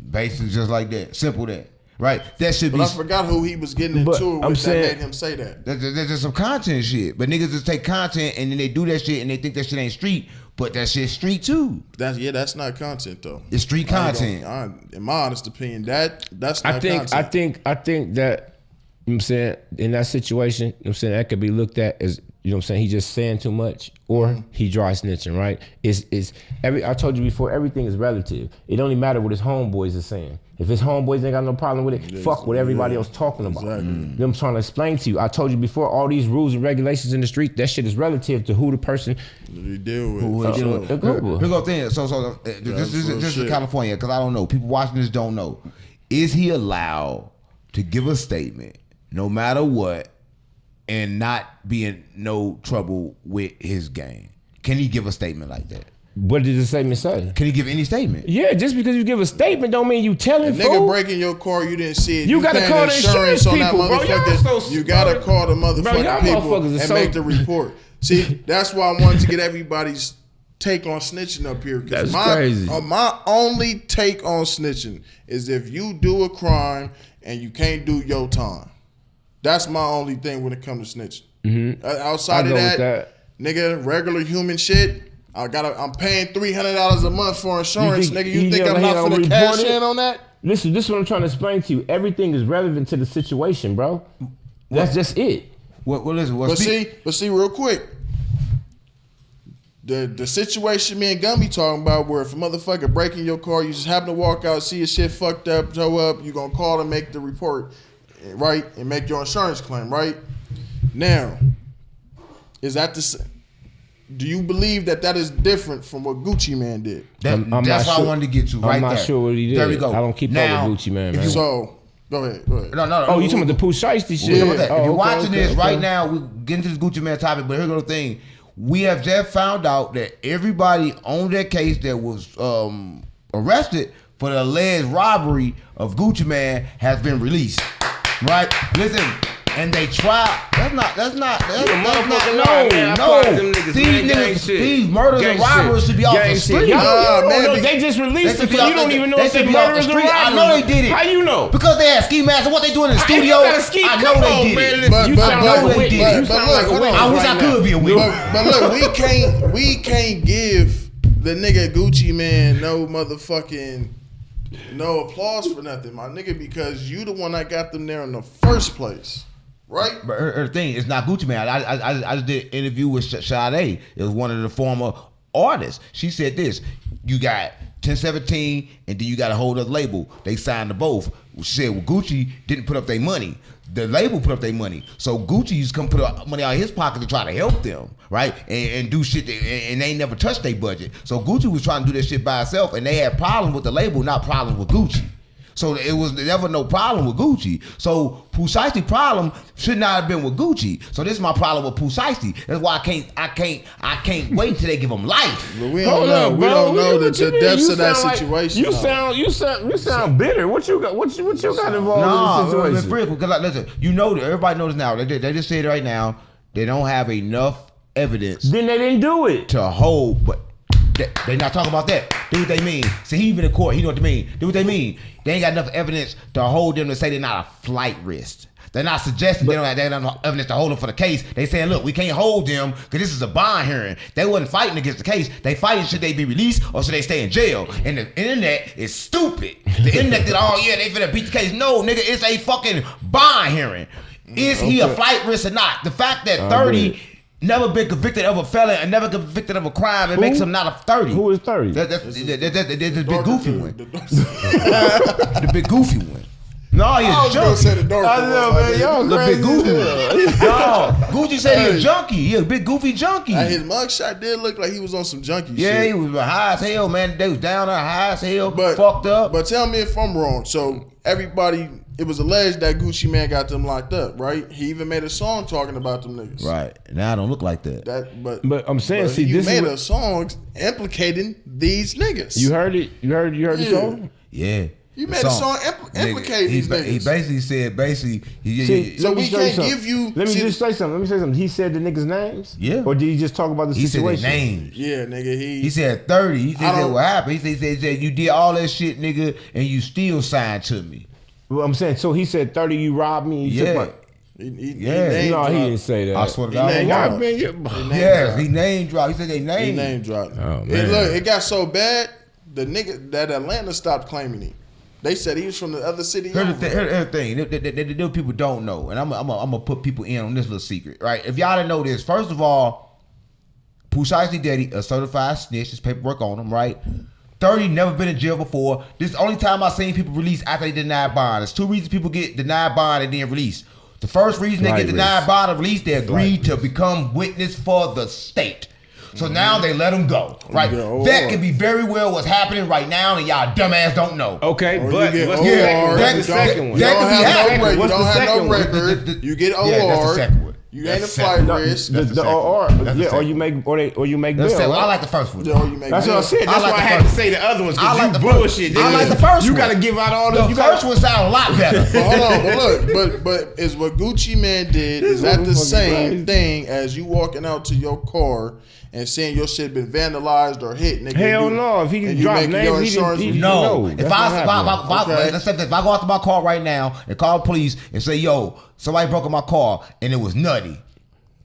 basically just like that. Simple that. Right? That should be. But I forgot who he was getting into it with that made him say that. That's just some content shit. But niggas just take content and then they do that shit and they think that shit ain't street, but that shit's street too. That's not content though. It's street content. In my honest opinion, that's not content. I think that, you know what I'm saying, in that situation, you know what I'm saying, that could be looked at as, you know what I'm saying, he just saying too much or he dry snitching, right? I told you before, everything is relative. It only matter what his homeboys are saying. If his homeboys ain't got no problem with it, fuck what everybody else talking about. Exactly. You know what I'm trying to explain to you. I told you before, all these rules and regulations in the street, that shit is relative to who the person you deal with. Here go thing. So this is California, because I don't know. People watching this don't know. Is he allowed to give a statement, no matter what, and not be in no trouble with his gang? Can he give a statement like that? What did the statement say? Can he give any statement? Yeah, just because you give a statement don't mean you telling a nigga breaking your car, you didn't see it. You gotta call the insurance on that people, bro. motherfucker. You gotta call the motherfucking people and make the report. See, that's why I wanted to get everybody's take on snitching up here. That's crazy. My only take on snitching is if you do a crime and you can't do your time. That's my only thing when it comes to snitching. Mm-hmm. Outside of that, nigga, regular human shit. I'm paying $300 a month for insurance, nigga. You think I'm not finna cash in on that? Listen, this is what I'm trying to explain to you. Everything is relevant to the situation, bro. That's just it. But see, real quick, the situation me and Gumby talking about, where if a motherfucker breaking your car, you just happen to walk out, see your shit fucked up, tow up, you gonna call and make the report, right, and make your insurance claim, right? Now, is that the? Do you believe that is different from what Gucci Man did? That's what I wanted to get to right there. I'm not sure what he did. There we go. I don't keep up with Gucci Man, man. So, go ahead. No. Oh, you talking about the Pooh Shiesty shit? If you're watching this right now, we're getting to this Gucci Man topic, but here's the thing. We have just found out that everybody on that case that was arrested for the alleged robbery of Gucci Man has been released. Right? Listen. And they try. That's not. These murders and robberies should be off the street. They just released it, so you don't even know if they murders or robberies. I know they did it. How you know? Because they had ski masks and what they doing in the studio. I know they did it. You sound like a witness. I wish I could be a witness. But look, we can't give the nigga Gucci Man no applause for nothing, my nigga, because you the one that got them there in the first place. Right, but her thing is not Gucci Man. I just did an interview with Sade. It was one of the former artists. She said this: you got 1017, and then you got a whole other label. They signed to both. She said, well, Gucci didn't put up their money. The label put up their money. So Gucci used to come put up money out of his pocket to try to help them, right? And do shit, and they ain't never touched their budget. So Gucci was trying to do this shit by itself, and they had problems with the label, not problems with Gucci. So it was never no problem with Gucci. So Pooh Shiesty problem should not have been with Gucci. So this is my problem with Pooh Shiesty. That's why I can't wait till they give him life. But we don't know. We don't know the depths of that situation. You sound bitter. What you got? What you got involved in the situation? Because listen, you know, everybody knows now. They just said right now they don't have enough evidence. Then they didn't do it to hold. But they not talking about that. Do what they mean. See, he even in court. He know what they mean. Do what they mean. They ain't got enough evidence to hold them to say they're not a flight risk. They're not suggesting they don't have enough evidence to hold them for the case. They saying, look, we can't hold them because this is a bond hearing. They wasn't fighting against the case. They fighting should they be released or should they stay in jail. And the internet is stupid. The internet did, oh yeah, they finna beat the case. No, nigga, it's a fucking bond hearing. Is he a flight risk or not? The fact that 30 never been convicted of a felon and never convicted of a crime, it makes him not a 30. Who is 30? That's the big goofy one. The big goofy one. No, he I a was gonna junkie. say the dark I one, know, my man. nigga. Y'all The big crazy. goofy. No, Gucci said he a junkie. He a big goofy junkie. His mugshot did look like he was on some junkie Yeah, shit. he was high as hell, man. They was down there high as hell, But fucked up. But tell me if I'm wrong. So everybody, it was alleged that Gucci Man got them locked up, right? He even made a song talking about them niggas. Right. Now I don't look like that. But I'm saying, see, you this made is a song implicating these niggas. you heard it. You heard the Yeah. song. Yeah. You made a song implicating these niggas. He basically said, See, So let me we show you can't something. give you- Let me see- just say something. Let me say something. He said the niggas' names. Yeah. Or did he just talk about the he said their situation? names. Yeah, nigga. He said 30. He I said don't- what happened. He said you did all that shit, nigga, and you still signed to me. Well, I'm saying. So he said 30. You robbed me. And you took Yeah. my, Yeah. name no, he dropped. didn't say that. I swear to He God. named on dropped. God. Yes, he name dropped. He said they He name. name dropped. Oh, It, man. look, it got so bad, the nigga that Atlanta stopped claiming him. They said he was from the other city. Here's over. the thing. The people don't know, and I'm gonna put people in on this little secret, right? If y'all didn't know this, first of all, Precisely Daddy, a certified snitch, his paperwork on him, right? 30 never been in jail before. This is the only time I've seen people release after they deny bond. There's two reasons people get denied bond and then release. The first reason they get denied bond or release, they agreed to become witness for the state. So now they let them go, right? Yeah, That could be very well what's happening right now, and y'all dumbass don't know. Okay, Or but you get what's OR, the second one? you What's the don't- second one? You That don't could be have happening. no record. You What's don't the have second no one? record. You get OR. Yeah, that's the second one. You That's ain't a the flight second one. risk. That's the second or one. That's the yeah, or second you make or you make That's bail. the second one. I Right? like the first one. Yeah, or you make That's what I bail. said. That's I like why I the had to first say the other ones I because like you the first- bullshit. I like the first You one. got to give out all The the. first one sound a lot better. But hold on, but look, but is what Gucci Man did, is that the motherfucker same crazy. thing as you walking out to your car and seeing your shit been vandalized or hit, nigga? Hell no. If he and you drop making your names, insurance- he No, that's if not I happening. Okay. let's say if I go out to my car right now and call the police and say, "Yo, somebody broke in my car and it was Nutty,"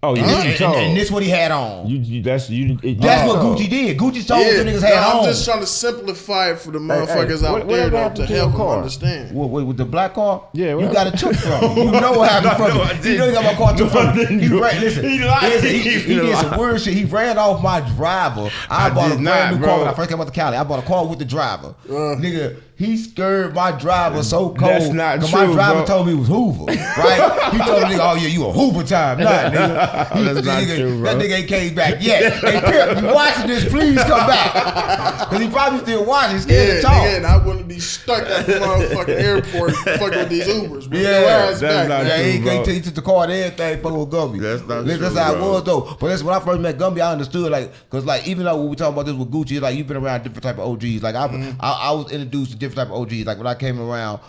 Oh, you and, told. and this what he had on. That's That's what told. Gucci did. Gucci told what the niggas no, had I'm on. just trying to simplify it for the motherfuckers out what there though, happened to to your help them car? understand. What, with the black car? Yeah, you what got it took from me. You know what happened from No, I me. You know you got my car took No, I from me. didn't He do ran, it. listen, He lied. listen, he He did some lied. weird shit. He ran off my driver. I bought did a brand not, new bro. car when I first came out to Cali. I bought a car with the driver. Nigga, he scared my driver so cold. That's not 'cause true, my driver bro. told me it was Hoover, right? He told the nigga, "Oh yeah, you a Hoover time, not nigga." That's not true, bro. That nigga ain't came back yet. Hey, Pip, you watching this? Please come back. Cause he probably still watching. He's scared Yeah, to talk. nigga, and I wouldn't be stuck at the motherfucking airport fucking with these Ubers. Bro. Yeah, Your ass that's back, not man. Yeah, true, bro. he took the car and everything, fucking with Gumby. That's not That's true, how it bro. was though. But that's when I first met Gumby, I understood cause even though we were talking about this with Gucci, it's like you've been around different type of OGs. Like I was introduced to different type of OGs. Like when I came around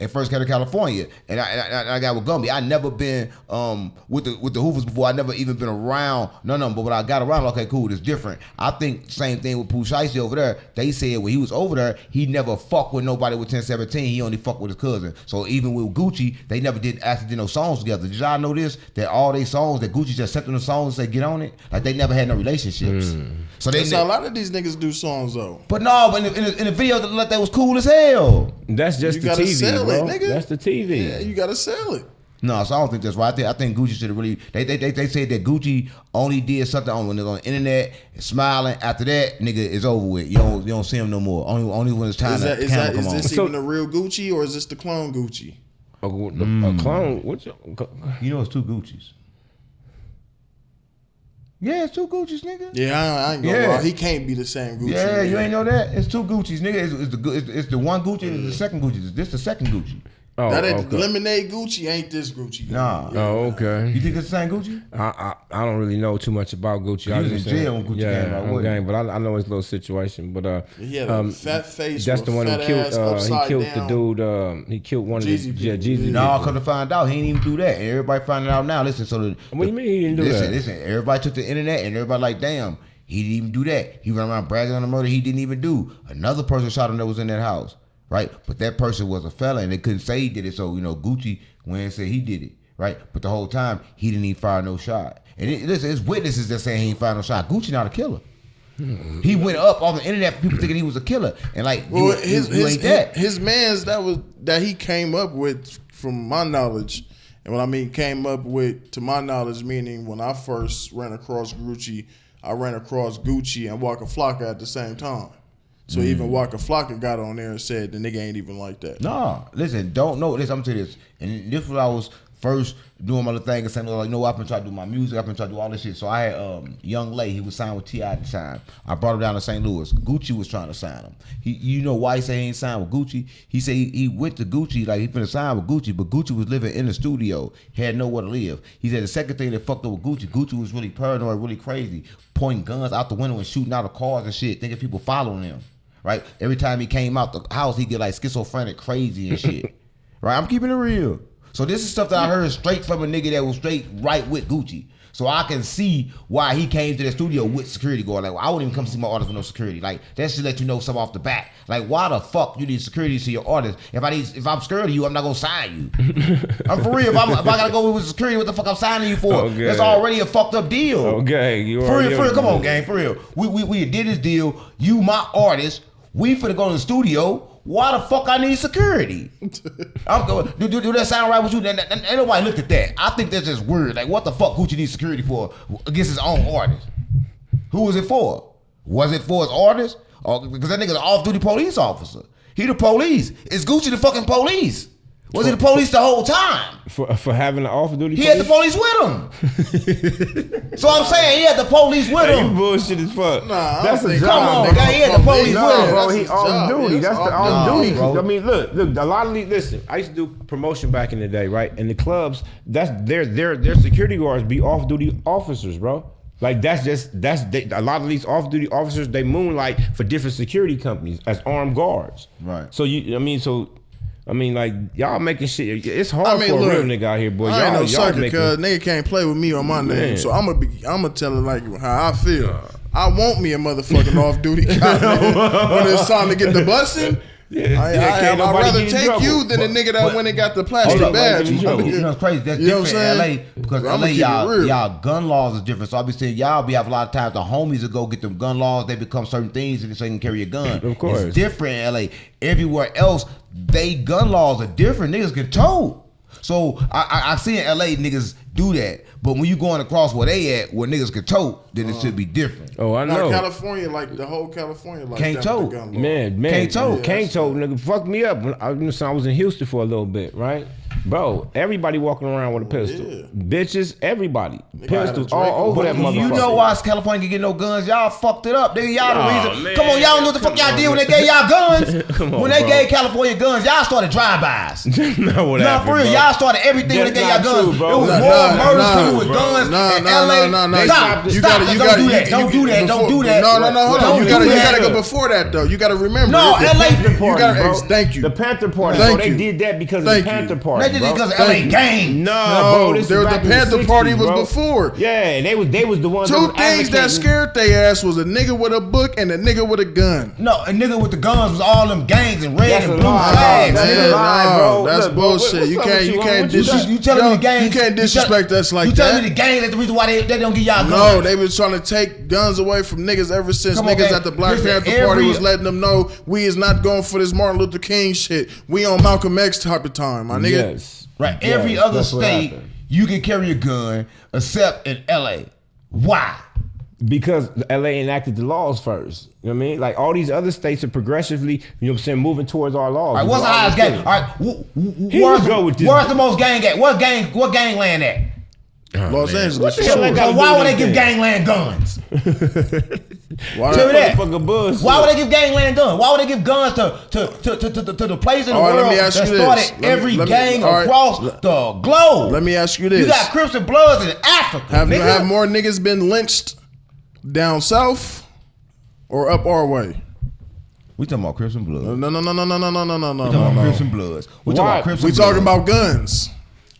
and first came to California, and I got with Gumby. I never been with the Hoovers before. I never even been around none of them. But when I got around, okay, cool, it's different. I think same thing with Pooh Shiesty over there. They said when he was over there, he never fucked with nobody with 1017. He only fucked with his cousin. So even with Gucci, they never did no songs together. Did y'all know this? That all they songs that Gucci just sent them the songs and say get on it. Like they never had no relationships. So they That's how a lot of these niggas do songs though. But no, but in the video that was cool as hell. That's just You the gotta TV, sell bro. it, nigga. That's the TV. Yeah, you gotta sell it. No, so I don't think that's right. I think Gucci should have really. They said that Gucci only did something when it's on the internet, smiling. After that, nigga, it's over with. You don't see him no more. Only when it's time Is to camera come on. this So- even the real Gucci or is this the clone Gucci? A clone? What's You know, it's two Guccis. Yeah, it's two Guccis, nigga. Yeah, I ain't gonna Yeah. lie. He can't be the same Gucci. Yeah, man. you ain't know that? It's two Guccis, nigga. It's the one Gucci and the second Gucci. This the second Gucci. Oh, That ain't okay. lemonade Gucci ain't this Gucci. Nah. Oh, okay. You think it's the same Gucci? I don't really know too much about Gucci. I was just in jail when Gucci came out, on wasn't game, but I know his little situation. But He had a fat face. that's with the one a who fat killed. ass He upside killed down. the dude. He killed one Jeezy of the people. Jeezy. No, come to find out, he didn't even do that. And everybody finding out now. Listen, so What do you mean he didn't do that? Listen, everybody took the internet and everybody like, damn, he didn't even do that. He ran around bragging on the murder he didn't even do. Another person shot him that was in that house, right? But that person was a fella and they couldn't say he did it. So, Gucci went and said he did it, right? But the whole time, he didn't even fire no shot. And listen, it's witnesses that saying he ain't fired no shot. Gucci not a killer. He went up on the internet for people thinking he was a killer. And like, Well, you ain't that. his man's that he came up with, from my knowledge, and what I mean came up with, to my knowledge, meaning when I first ran across Gucci, I ran across Gucci and Waka Flocka at the same time. So even Waka Flocka got on there and said the nigga ain't even like that. Nah, listen, don't know this. I'm gonna tell you this, and this was I was first doing my little thing and saying, like, no, I've been trying to do my music, I've been trying to do all this shit. So I had Young Lay, he was signed with T.I. at the time. I brought him down to St. Louis. Gucci was trying to sign him. You know why he said he ain't signed with Gucci? He said he went to Gucci, like he finna sign with Gucci, but Gucci was living in the studio. He had nowhere to live. He said the second thing that fucked up with Gucci was really paranoid, really crazy, pointing guns out the window and shooting out of cars and shit, thinking people following him. Right? Every time he came out the house, he get like schizophrenic, crazy and shit. Right? I'm keeping it real. So this is stuff that I heard straight from a nigga that was straight right with Gucci. So I can see why he came to the studio with security going. Like, well, I wouldn't even come see my artist with no security. Like, that should let you know something off the bat. Like, why the fuck you need security to your artist? If I'm scared of you, I'm not gonna sign you. I'm for real. If I gotta go with security, what the fuck I'm signing you for? Okay. That's already a fucked up deal. Okay, you for real. Come on, gang, for real. We did this deal. You my artist. We finna go to the studio. Why the fuck I need security? I'm going. Do that sound right with you? Ain't nobody looked at that. I think that's just weird. Like, what the fuck Gucci needs security for against his own artist? Who was it for? Was it for his artist? Or because that nigga's an off-duty police officer. He the police. Is Gucci the fucking police? Was he the police the whole time? For having an off-duty police? He had the police with him. So I'm saying he had the police with him. You bullshit as fuck. Nah, that's a come on, guy. He had the police with him. Bro, he off-duty. That's the off-duty. Bro. I mean, look. A lot of these. Listen, I used to do promotion back in the day, right? And the clubs, that's their security guards be off-duty officers, bro. Like a lot of these off-duty officers, they moonlight for different security companies as armed guards. Right. So like y'all making shit. It's hard for a real nigga out here, boy. I ain't no sucker, making, cause nigga can't play with me or my name. So I'ma tell it like how I feel. I want me a motherfucking off-duty cop, man. When it's time to get the busing. I'd rather take you than a nigga that went and got the plastic badge. You know it's crazy. That's different in LA because LA y'all gun laws is different. So I be saying y'all have a lot of times the homies that go get them gun laws. They become certain things and so they can carry a gun. Of course, it's different in LA. Everywhere else, they gun laws are different. Niggas get told. So I see in LA niggas do that, but when you going across where they at, where niggas can tote, then it should be different. Oh, I know. California, like the whole California, like can't tote. Man, can't tote. Can't tote, nigga. Fuck me up. When I was in Houston for a little bit, right? Bro, everybody walking around with a pistol. Yeah. Bitches, everybody. Pistols all over that motherfucker. You know why California can get no guns? Y'all fucked it up. Nigga, y'all the reason. Man. Come on, y'all know what the fuck y'all did when they gave y'all guns. When they gave California guns, y'all started drive-bys. No, for real. Y'all started everything when they gave y'all guns. It was more murders people with guns in LA. Stop. Don't do that. No, hold on. You gotta go before that though. You gotta remember. No, LA. Thank you. The Panther Party. They did that because of the Panther Party. They did it because of LA gang. No, bro, the Panther Party was before. Yeah, they was the ones. Two things that scared their ass was a nigga with a book and a nigga with a gun. No, a nigga with the guns was all them gangs and red and blue flags. That's bullshit. You can't disrespect us like that. You telling me the gang that's the reason why they don't get y'all guns? No, they was trying to take guns away from niggas ever since niggas at the Black Panther Party was letting them know we is not going for this Martin Luther King shit. We on Malcolm X type of time, my nigga. Yes. Right. Every other state you can carry a gun except in LA. Why? Because LA enacted the laws first. You know what I mean? Like all these other states are progressively, you know what I'm saying, moving towards our laws. All right, what's the highest gang? All right, where's the most gang at? What gang land at? Los Angeles. So why would they give gangland guns? Why Tell me that. Why would they give gangland guns? Why would they give guns to the place in the world that started every gang across the globe? Let me ask you this. You got Crips and Bloods in Africa. Have more niggas been lynched down south or up our way? We talking about Crips and Bloods. No. We talking about Crips and Bloods. We talking about guns.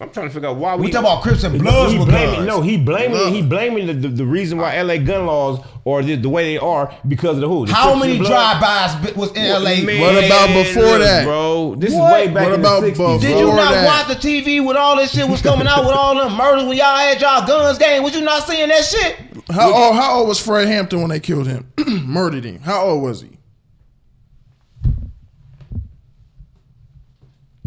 I'm trying to figure out why we talking about Crips and Bloods with guns. No, he blaming the reason why LA gun laws or the way they are because of the who. How many drive-bys was in LA? Man, what about before that, bro? This is way back in the 60s. Did you not watch the TV when all this shit was coming out with all them murders when y'all had y'all guns game? Was you not seeing that shit? How old was Fred Hampton when they killed him, murdered him? How old was he?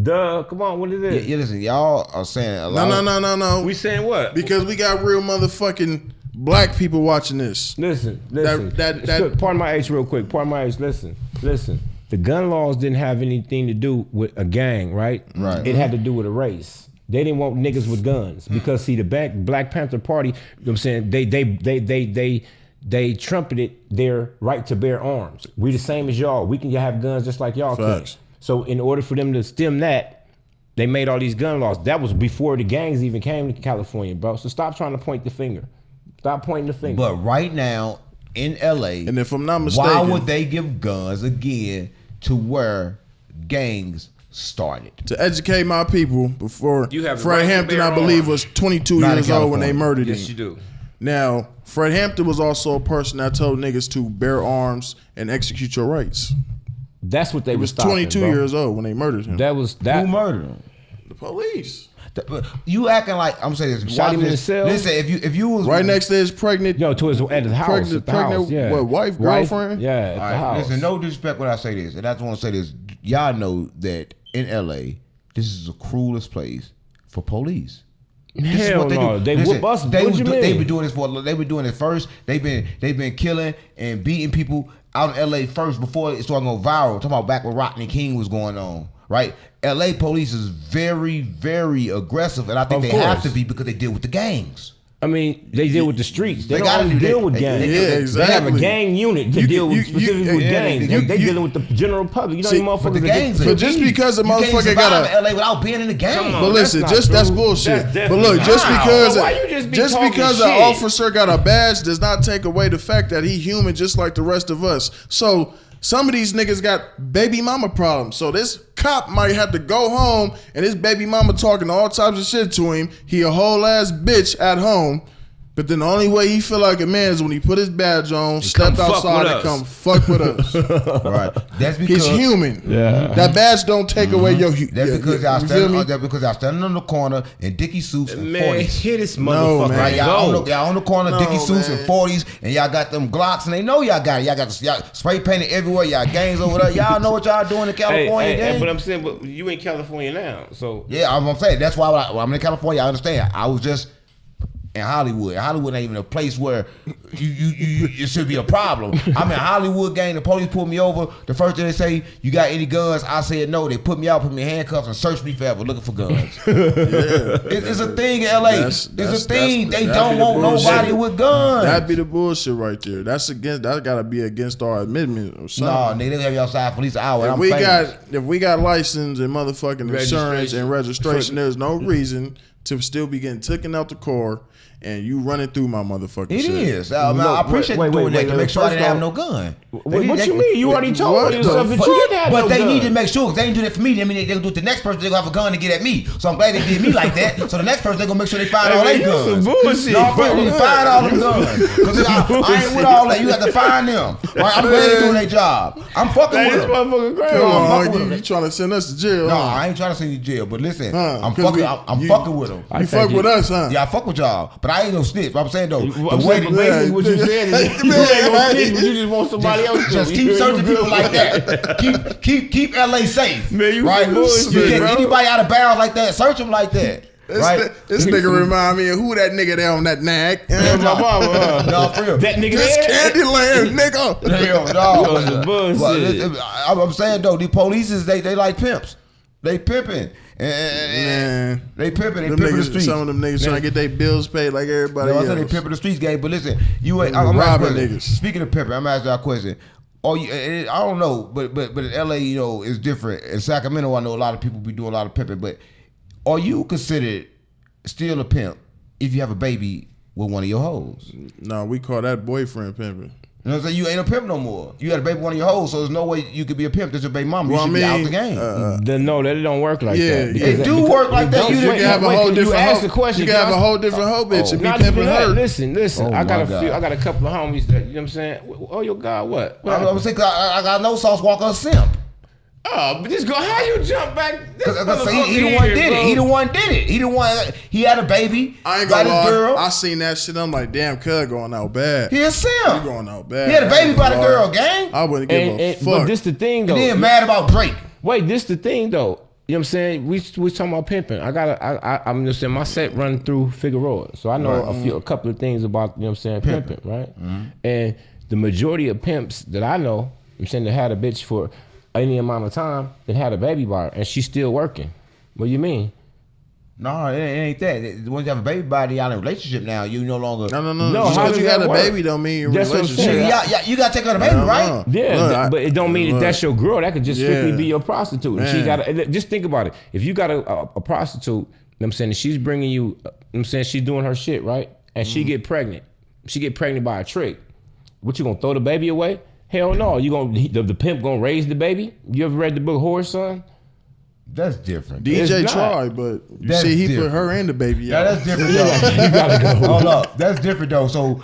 Duh, come on, what is it? Yeah, listen, y'all are saying a lot. No. We saying what? Because we got real motherfucking black people watching this. Listen. That pardon my age real quick. Pardon my age, listen. Listen, the gun laws didn't have anything to do with a gang, right? Right. It had to do with a race. They didn't want niggas with guns because see the Black Panther Party, you know what I'm saying? They trumpeted their right to bear arms. We the same as y'all. We can have guns just like y'all can. So in order for them to stem that, they made all these gun laws. That was before the gangs even came to California, bro. So stop trying to point the finger. Stop pointing the finger. But right now in LA, and if I'm not mistaken, why would they give guns again to where gangs started? To educate my people, before You have the Fred right to Hampton, bear I believe, arms. was 22 Not in years old when they California. murdered him. Yes, you do. Now, Fred Hampton was also a person that told niggas to bear arms and execute your rights. That's what they He was was 22 years old when they murdered him. That Who murdered him? The police. You acting like I'm saying this. Shot watch him in this. the cell? Listen, if you was Right next to his pregnant, at his house. Pregnant- At the house. pregnant, Yeah. what, wife, girlfriend? Yeah, at All the right, house. listen, no disrespect when I say this, and I just want to say this. Y'all know that in LA, this is the cruelest place for police. This is Hell what no, do. they Listen, whoop us. They What you mean? been doing this for. They've been doing it first. They've been killing and beating people out in LA first before it started going viral. Talking about back when Rodney King was going on, right? LA police is very, very aggressive, and I think Of they have course. to be because they deal with the gangs. I mean, they deal with the streets. They, They don't gotta only do deal that. with They- gangs. they- yeah, They have a exactly. gang unit to You- deal with you- specifically with yeah, gangs. you- They you- dealing with the general public. You know, See, these motherfuckers But the that gangs, get- But just because a you can't motherfucker survive got a- in LA without being in the gang. Come on. But listen, that's not that's true. bullshit. That's But look, definitely just not. because Why you just be just talking because an shit? officer got a badge does not take away the fact that he human just like the rest of us. So some of these niggas got baby mama problems. So this cop might have to go home and his baby mama talking all types of shit to him. He a whole ass bitch at home. But then the only way he feel like a man is when he put his badge on, step come fuck outside, with and us. come fuck with us. Right. That's He's because human. Yeah. That badge don't take away your. That's because y'all you feel me? standing. That's because y'all standing on the corner in Dickie suits and Man, 40s. hit this No, motherfucker. man. Right, y'all Go. on the corner, No, Dickie suits man. and 40s, and y'all got them Glocks, and they know y'all got it. Y'all got y'all spray painted everywhere. Y'all gangs over there. Y'all know what y'all doing in California, gang. But I'm saying, but you in California now, so Yeah, I'm saying that's why when I'm in California. I understand. I was just in Hollywood. Hollywood ain't even a place where you should be a problem. I'm in Hollywood, gang. The police pulled me over. The first thing they say, "You got any guns?" I said no. They put me out, put me in handcuffs, and searched me forever looking for guns. It's a thing in LA. It's a thing. They that'd don't be the want bullshit. nobody with guns. That'd be the bullshit right there. That gotta be against our admittment or No, something. nigga, they have you outside police an hour. If I'm we famous. got license and motherfucking insurance Registration. and registration, there's no reason to still be getting taken out the car and you running through my motherfucking It shit. is. I appreciate wait, you doing wait, that wait, to wait. make sure I First didn't have off- no gun. what you mean? You already told What yourself the that you didn't have But no they gun. need to make sure if they ain't do that for me. I mean, they'll do it to the next person. They're gonna have a gun to get at me. So I'm glad they did me like that. So the next person they're gonna make sure they find Hey, all man, their you guns. some bullshit, No, bro. they need to find all them guns. Because I ain't with all that. You got to find them. Right? I'm glad they doing their job. I'm fucking Man, with this them. motherfucker crazy. Come I'm on, fucking with you them. trying to send us to jail? No, huh? I ain't trying to send you to jail. But listen, Huh, I'm 'cause fucking. we- I'm you- fucking with them. You fuck with us, huh? Yeah, I fuck with y'all, but I ain't no snitch. But I'm saying though, I'm the way saying, but basically what you saying is you ain't gonna snitch, but you just want somebody else to. just You keep feel searching me? people like that. Keep LA safe. Man, you right? some bullshit, You get bro. anybody out of bounds like that, search them like that. Right? This nigga remind me of who that nigga there on that nag. That's my mama. No, for real. That nigga This there. Candyland, nigga. Hell no. You some bullshit. But listen, I'm saying though, the police is they like pimps. They pimping. Man. They pimping. They Them pimping the niggas, streets. some of them niggas trying to get their bills paid like everybody You know, I else. said they pimping the streets game, but listen, you ain't. They I'm robbing asking, niggas. speaking of pimping, I'm asking you a question. Oh, I don't know, but in LA, you know, it's different. In Sacramento, I know a lot of people be doing a lot of pimping, but are you considered still a pimp if you have a baby with one of your hoes? No, we call that boyfriend pimping. You know what I'm saying? You ain't a pimp no more. You got a baby with one of your hoes, so there's no way you could be a pimp. That's your baby mama. You Well, should I be out mean, the game. No, that it don't work like Yeah, that. yeah. It do work like that. Don't- You You can have a wait, whole can you different ask hoe. the question? You can have a whole different hoe bitch and be Not even pimping that. her. Listen. Oh, I got my a few. God. I got a couple of homies that you know what I'm saying. Oh, your God, what? I'm saying, I got no Sauce Walker a simp. Oh, but this go. How you jump back? This Cause he motherfucker the one here, did bro. it. He the one did it. He the one. He had a baby. I ain't got gonna his lie. girl. I seen that shit. I'm like, damn, cuz going out bad. He a He simp. going out bad. He had a I baby ain't by the gonna girl, lie. gang. I wouldn't give a But fuck. this the thing though. And then mad about Drake. Wait, this the thing though. You know what I'm saying? We talking about pimping. I'm just saying my set run through Figueroa, so I know a couple of things about you know what I'm saying pimping, right? And the majority of pimps that I know, you know I'm saying to have a bitch for any amount of time, then had a baby by her, and she's still working. What do you mean? No, it ain't that. Once you have a baby body out in a relationship now, you no longer. No. how Just does you that got a work? baby don't mean you're in a That's what I'm relationship. saying. You gotta take care of the baby, right? Yeah, but it don't mean that that's your girl. That could just strictly be your prostitute. And she Man. got just think about it. If you got a prostitute, you know what I'm saying, and she's bringing you, you know what I'm saying, she's doing her shit, right? And she get pregnant. She get pregnant by a trick. What, you gonna throw the baby away? Hell no. You gonna the pimp gonna raise the baby? You ever read the book Horror Son? That's different. DJ tried, but you see, he put her and the baby out. Yeah, that's different though. You gotta go. Hold up, that's different though. So,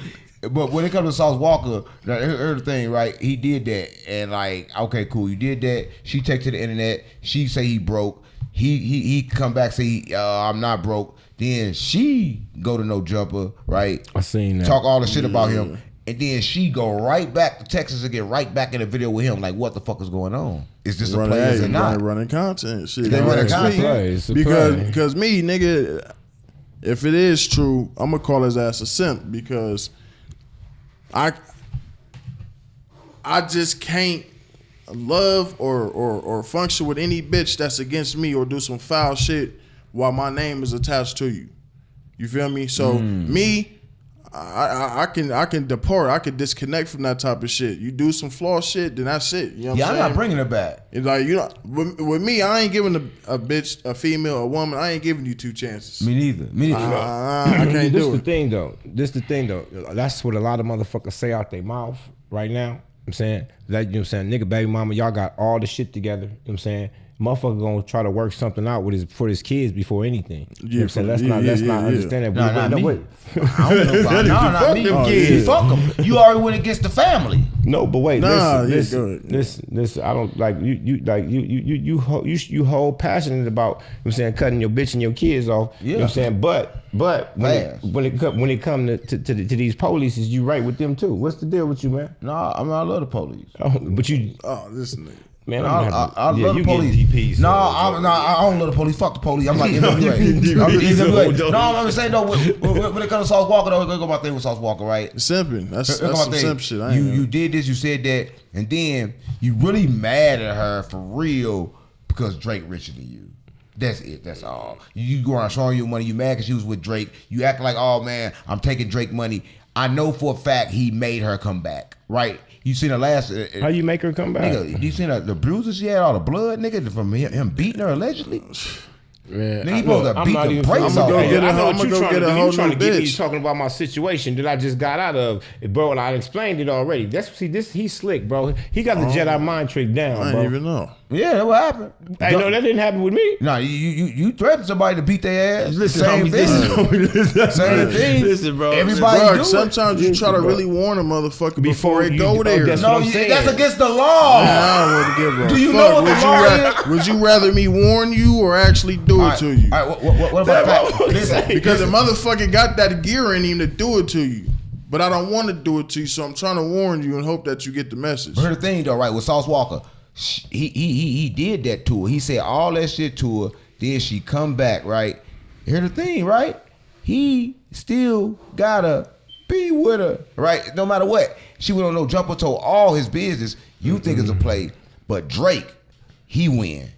but when it comes to Sauce Walker, here's the thing, right? He did that, and like, okay, cool, you did that. She take to the internet. She say he broke. He come back say I'm not broke. Then she go to No Jumper, right? I seen that. Talk all the shit about him. And then she go right back to Texas and get right back in the video with him. Like, what the fuck is going on? Is this a play? Is it not? Running content. Shit. They running content. It's a play. Because me, nigga, if it is true, I'm gonna call his ass a simp because I just can't love or function with any bitch that's against me or do some foul shit while my name is attached to you. You feel me? So me, I can depart. I can disconnect from that type of shit. You do some flaw shit, then that's it. You know what I'm saying? I'm not bringing it back. It's like, you know, with me, I ain't giving a bitch, a female, a woman. I ain't giving you 2 chances. Me neither. I can't do it. This the thing though. That's what a lot of motherfuckers say out their mouth right now. I'm saying that, you know what I'm saying, nigga, baby mama, y'all got all the shit together. You know what I'm saying? Motherfucker gonna try to work something out with for his kids before anything. You know what I'm saying? Let's not understand that. Not me. Wait. I don't know about not me. kids. Fuck them. You already went against the family. No, but wait, listen, go listen. I don't like you hold passionate about, you know what I'm saying, cutting your bitch and your kids off. You know what I'm saying? But when it come to these police, you right with them too. What's the deal with you, man? No, I love the police. But you, This nigga. man, I love the police. DPs, no, I don't love the police. Fuck the police. I'm like NWA. No, I'm saying though, when it comes to Sauce Walker, though, go my thing with Sauce Walker, right? Simping. That's some simp shit. You did this, you said that, and then you really mad at her for real because Drake richer than you. That's it. That's all. You go around showing your money. You mad because she was with Drake. You act like, oh man, I'm taking Drake money. I know for a fact he made her come back, right? You seen her last. How you make her come back? Nigga, you seen the bruises she had, all the blood, nigga, from him beating her allegedly? Man, Nigga, he supposed to beat the brakes I'm off. gonna go get a whole You trying new to get me bitch. talking about my situation that I just got out of, bro? And I explained it already. He's slick, bro. He got the Jedi mind trick down, I bro. didn't even know. Yeah, that's what happened. Hey, no, that didn't happen with me. No, you threatened somebody to beat their ass. Listen, Same homie, thing. Same thing. Listen, bro. Everybody Bro, do sometimes you try to really warn a motherfucker before it go there. That's No, what I'm saying. that's against the law. Man, I don't want to give a Do you fuck. know what the law is? Would you rather me warn you or actually do it to you? All right, what about that? Listen, Because the motherfucker got that gear in him to do it to you. But I don't want to do it to you, so I'm trying to warn you and hope that you get the message. But here's the thing though, right? With Sauce Walker, he did that to her. He said all that shit to her. Then she come back, right? Here's the thing, right? He still gotta be with her, right? No matter what. She went on No Jumper, told all his business. You think it's a play, but Drake, he win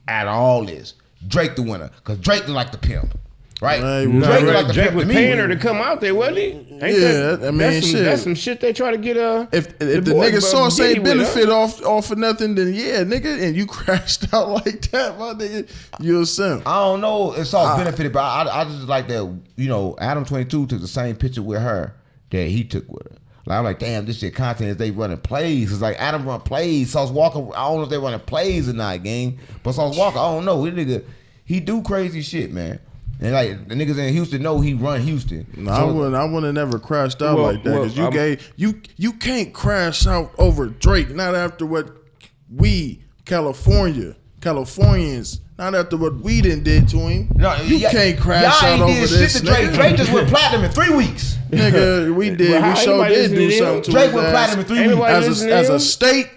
out of all this. Drake the winner, cause Drake look like the pimp. Right? Drake was paying her to come out there, wasn't he? That's some shit they try to get If the nigga Sauce ain't benefit off of nothing, then yeah, nigga, and you crashed out like that, my nigga, you a simp. I don't know if Sauce benefited, but I just like that, you know, Adam 22 took the same picture with her that he took with her. Like, I'm like, damn, this shit content is they running plays. It's like Adam run plays. Sauce Walker, I don't know if they running plays or not, gang. But Sauce Walker, I don't know. He do crazy shit, man. And like the niggas in Houston know he run Houston. No, I wouldn't have never crashed out like that because you can't crash out over Drake. Not after what we Californians. Not after what we done did to him. No, you can't crash out over this. Shit to Drake. Drake just went platinum in 3 weeks. Nigga, we did. We sure did do something to Drake went platinum in 3 weeks. As a state,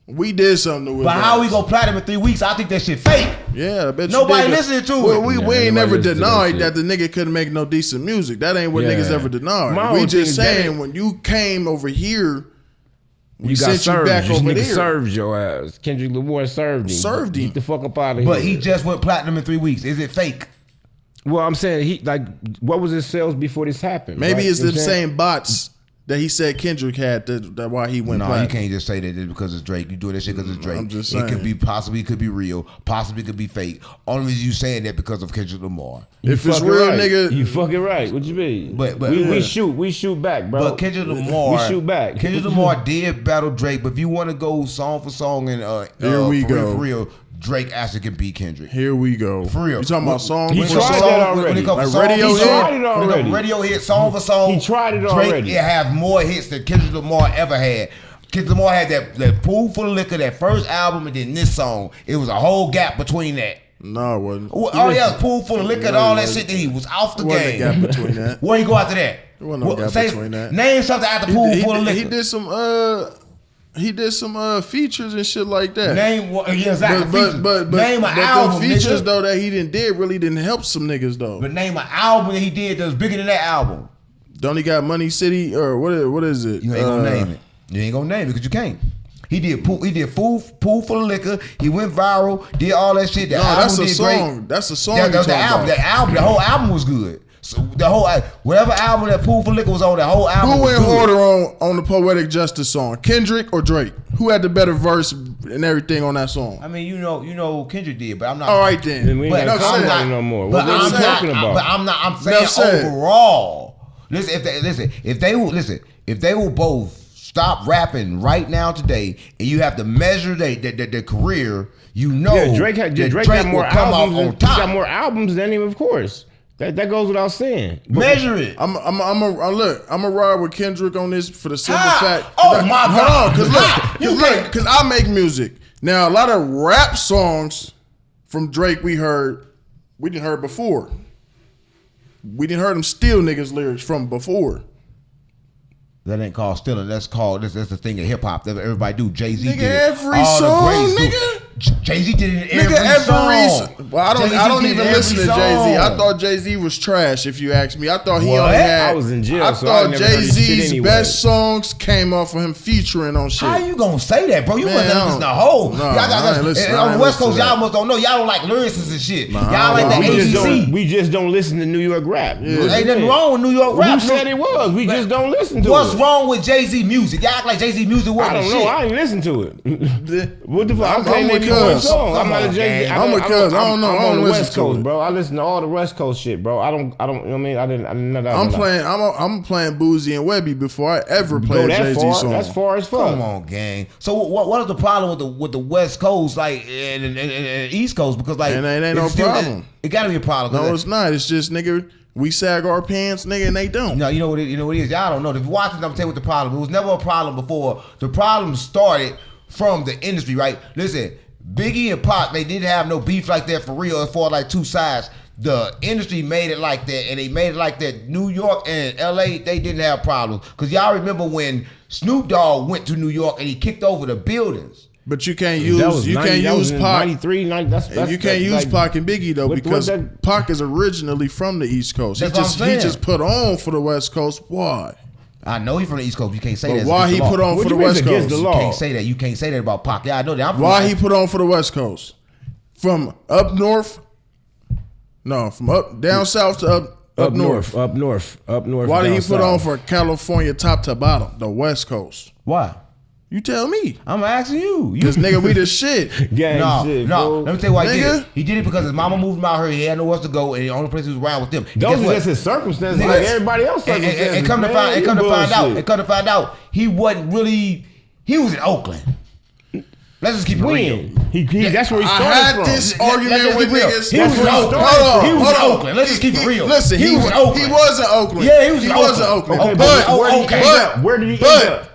we did something to it. But how we go platinum in 3 weeks? I think that shit fake. Yeah, I bet nobody listening to it. We ain't never denied that the nigga couldn't make no decent music. That ain't what niggas ever denied. We just saying when you came over here, We sent you back This over nigga there. served your ass. Kendrick Lamar served him. Served him. Get the fuck up out of here. But he just went platinum in 3 weeks. Is it fake? Well, I'm saying what was his sales before this happened? Maybe right? it's You know the what I'm saying? same bots that he said Kendrick had that why he went No, platinum. you can't just say that it's because it's Drake. You doing that shit because it's Drake. I'm just It saying. could be possibly could be real, possibly could be fake. Only reason you saying that because of Kendrick Lamar. If it's fucking real, right. nigga, You fucking right. What you mean? But we shoot back, bro. But Kendrick Lamar, we shoot back. Kendrick Lamar did battle Drake. But if you want to go song for song and Here we go. for real, Drake actually can beat Kendrick. here we go. For real. You talking about song? He for tried song? that When it comes Like to song radio for hit? song, He tried it when it comes already. to radio hit, song for song, He tried it Drake already. it have more hits than Kendrick Lamar ever had. Kendrick Lamar had that pool full of liquor, that first album, and then this song. It was a whole gap between that. No, it wasn't. Oh yeah, it was pool full of liquor and all that wasn't. shit. That he was off the There wasn't a game. gap between that. Where you go after that? There wasn't no gap between that. Name something after pool full of liquor. He did some features and shit like that. Name what? Yeah, exactly. But name an the album, features nigga. though that he really didn't help some niggas though. But name an album that he did that was bigger than that album. Don't he got Money City or what is it? You ain't gonna name it. You ain't gonna name it because you can't. He did pool full of liquor. He went viral. Did all that shit. The No, album that's a did song. great. That's a song. The you talking album, about. the whole album was good. So the whole whatever album that Pool for Liquor was on, the whole album Who was went good. harder on the Poetic Justice song? Kendrick or Drake? Who had the better verse and everything on that song? I mean, you know, Kendrick did, but I'm not. All right then. Then we ain't But got to talk I'm about not- it no more. But What are I'm we talking not. about? But I'm not. I'm Enough saying said. overall. If they will both stop rapping right now today, and you have to measure their career, you know, Yeah, Drake got more will come albums. off on top. He got more albums than him, of course. That goes without saying. But Measure it. I'm a ride with Kendrick on this for the simple Ah, fact. oh my God. Because I make music now. A lot of rap songs from Drake we didn't heard before. We didn't heard him steal niggas lyrics from before. That ain't called stealing. That's the thing of hip hop that everybody do. Jay-Z Nigga, did it. every All the song, greats do it. nigga. Jay-Z did it in Nigga, every song. Well, I Jay-Z don't did even every listen to song. Jay-Z. I thought Jay-Z was trash. If you ask me, I thought he What? only had. I was in jail, I so I thought never heard his shit Jay-Z's anyway. best songs came off of him featuring on shit. How you gonna say that, bro? You Man, must I not listen to don't- whole. No, Y'all I got ain't listen- I on ain't the West listen Coast. to Y'all that. must don't know. Y'all don't like lyricists and shit. Nah, Y'all like the we just ACC. we just don't listen to New York rap. Ain't nothing wrong with New York rap. Who said it was? We just don't listen to What's it. wrong with Jay-Z music? Y'all act like Jay-Z music I wasn't don't shit. know. I ain't listen to it. What the fuck? I'm I can't with name you one Cuz. song. I'm Come not a on, Jay-Z. gang. I'm with Cuz. I don't know. I I'm don't on the listen West to Coast, it. bro. I listen to all the West Coast shit, bro. I don't. You know what I mean? I didn't know that. I'm playing Boozy and Webby before I ever Go played a that Jay-Z far. song. That's far as fuck. Come on, gang. So what is the problem with the West Coast, like and East Coast? Because like And it ain't no it's still- problem. It gotta be a problem. 'cause No, it's not. It's just nigga, we sag our pants, nigga, and they don't. No, you know what it is. Y'all don't know. If you watch it, I'm gonna tell you what the problem. It was never a problem before. The problem started from the industry, right? Listen, Biggie and Pac, they didn't have no beef like that for real. As far like two sides, the industry made it like that, and they made it like that. New York and LA, they didn't have problems. Cause y'all remember when Snoop Dogg went to New York and he kicked over the buildings. But you can't That was use 90, that Pac. was in 93, 90, that's You can't use like, Pac and Biggie though, what because that- Pac is originally from the East Coast. That's what I'm He saying. just put on for the West Coast. Why? I know he's from the East Coast. You can't say But that. It's why against he the law. put on What for you the mean West it's against Coast? the You law? can't say that. You can't say that about Pac. Yeah, I know that. I'm from Why he put on for the West Coast? From up north? No, from up down south to up north. up north. Why did down he put south. on for California top to bottom, the West Coast? Why? You tell me. I'm asking you. This nigga, we the shit. Gang No, shit, no. bro. Let me tell you why he did Nigga. it. He did it because his mama moved him out here. He had nowhere else to go, and the only place he was around with them. And Those guess are what? just his circumstances, Nigga, like everybody else And circumstances. come to man. find, You come to bullshit. find out, he wasn't really. He was in Oakland. Let's just keep it real. When? That's where he I started had from. this Let's argument just with keep it real. niggas. He was in Oakland. Hold on, He was hold in on. Oakland. Let's just keep it real. Listen, he was in Oakland. He was in Oakland. Yeah, he was in Oakland. Okay, but Where did he end but up?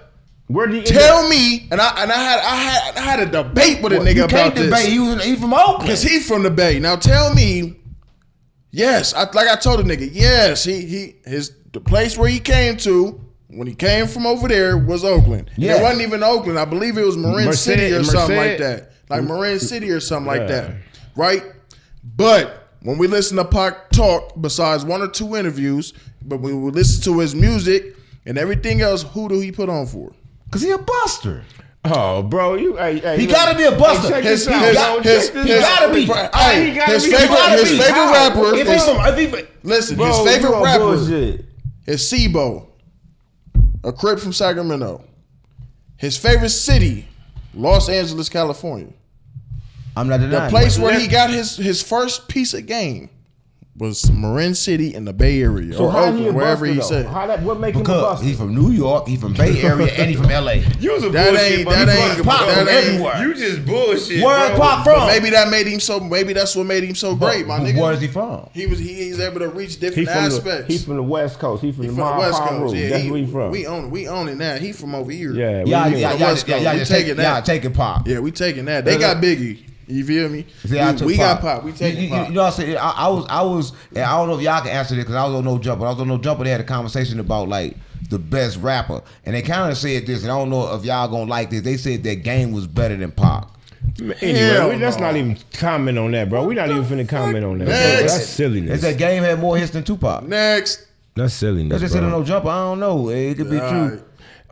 Where did he end tell up? me, and I had a debate with a You nigga about can't this. debate. He from Oakland. Because he from the Bay. Now tell me, yes, like I told the nigga, yes, the place where he came to when he came from over there was Oakland. And Yes. it wasn't even Oakland. I believe it was Marin City or something like Merced. that. Like Marin City or something like Yeah. that. Right? But when we listen to Pac talk, besides one or two interviews, but when we listen to his music and everything else, who do he put on for? Cause he a buster. Oh, bro, he gotta be a buster. Check His this out. favorite rapper. Listen, Bro, his favorite you on rapper bullshit. is Sebo, a Crip from Sacramento. His favorite city, Los Angeles, California. I'm not denying The place that. where he got his first piece of game was Marin City in the Bay Area So or how he a Oakland, wherever buster, he though? said. What make him a Because buster? he's from New York, he's from Bay Area, and he's from LA. You was a That bullshit, ain't- bro. that You ain't- fucking Pop that from ain't- everywhere. You just bullshit, Where bro. Pop But from? maybe that made him so. Maybe that's what made him so great, my nigga. Where is he from? He's able to reach He different from aspects. He's from the West Coast. He from He the from the West Palm Coast. Road. Yeah, That's where he from. we owning that. He from over here. Yeah, Y'all West Coast. We taking that. taking Pop. Yeah, we taking that. They got Biggie. You feel me? See, I took We got Pop. We taking Pop. You know what I'm saying? I was, and I don't know if y'all can answer this because I was on No Jumper. I was on No Jumper. They had a conversation about like the best rapper, and they kind of said this, and I don't know if y'all gonna like this. They said that Game was better than Pop. Anyway, let's not even comment on that, bro. We're not even finna comment on that. Bro. Next. That's silliness. They said Game had more hits than Tupac. Next. That's silliness, They just said on bro. No Jumper. I don't know. It could be All true. right.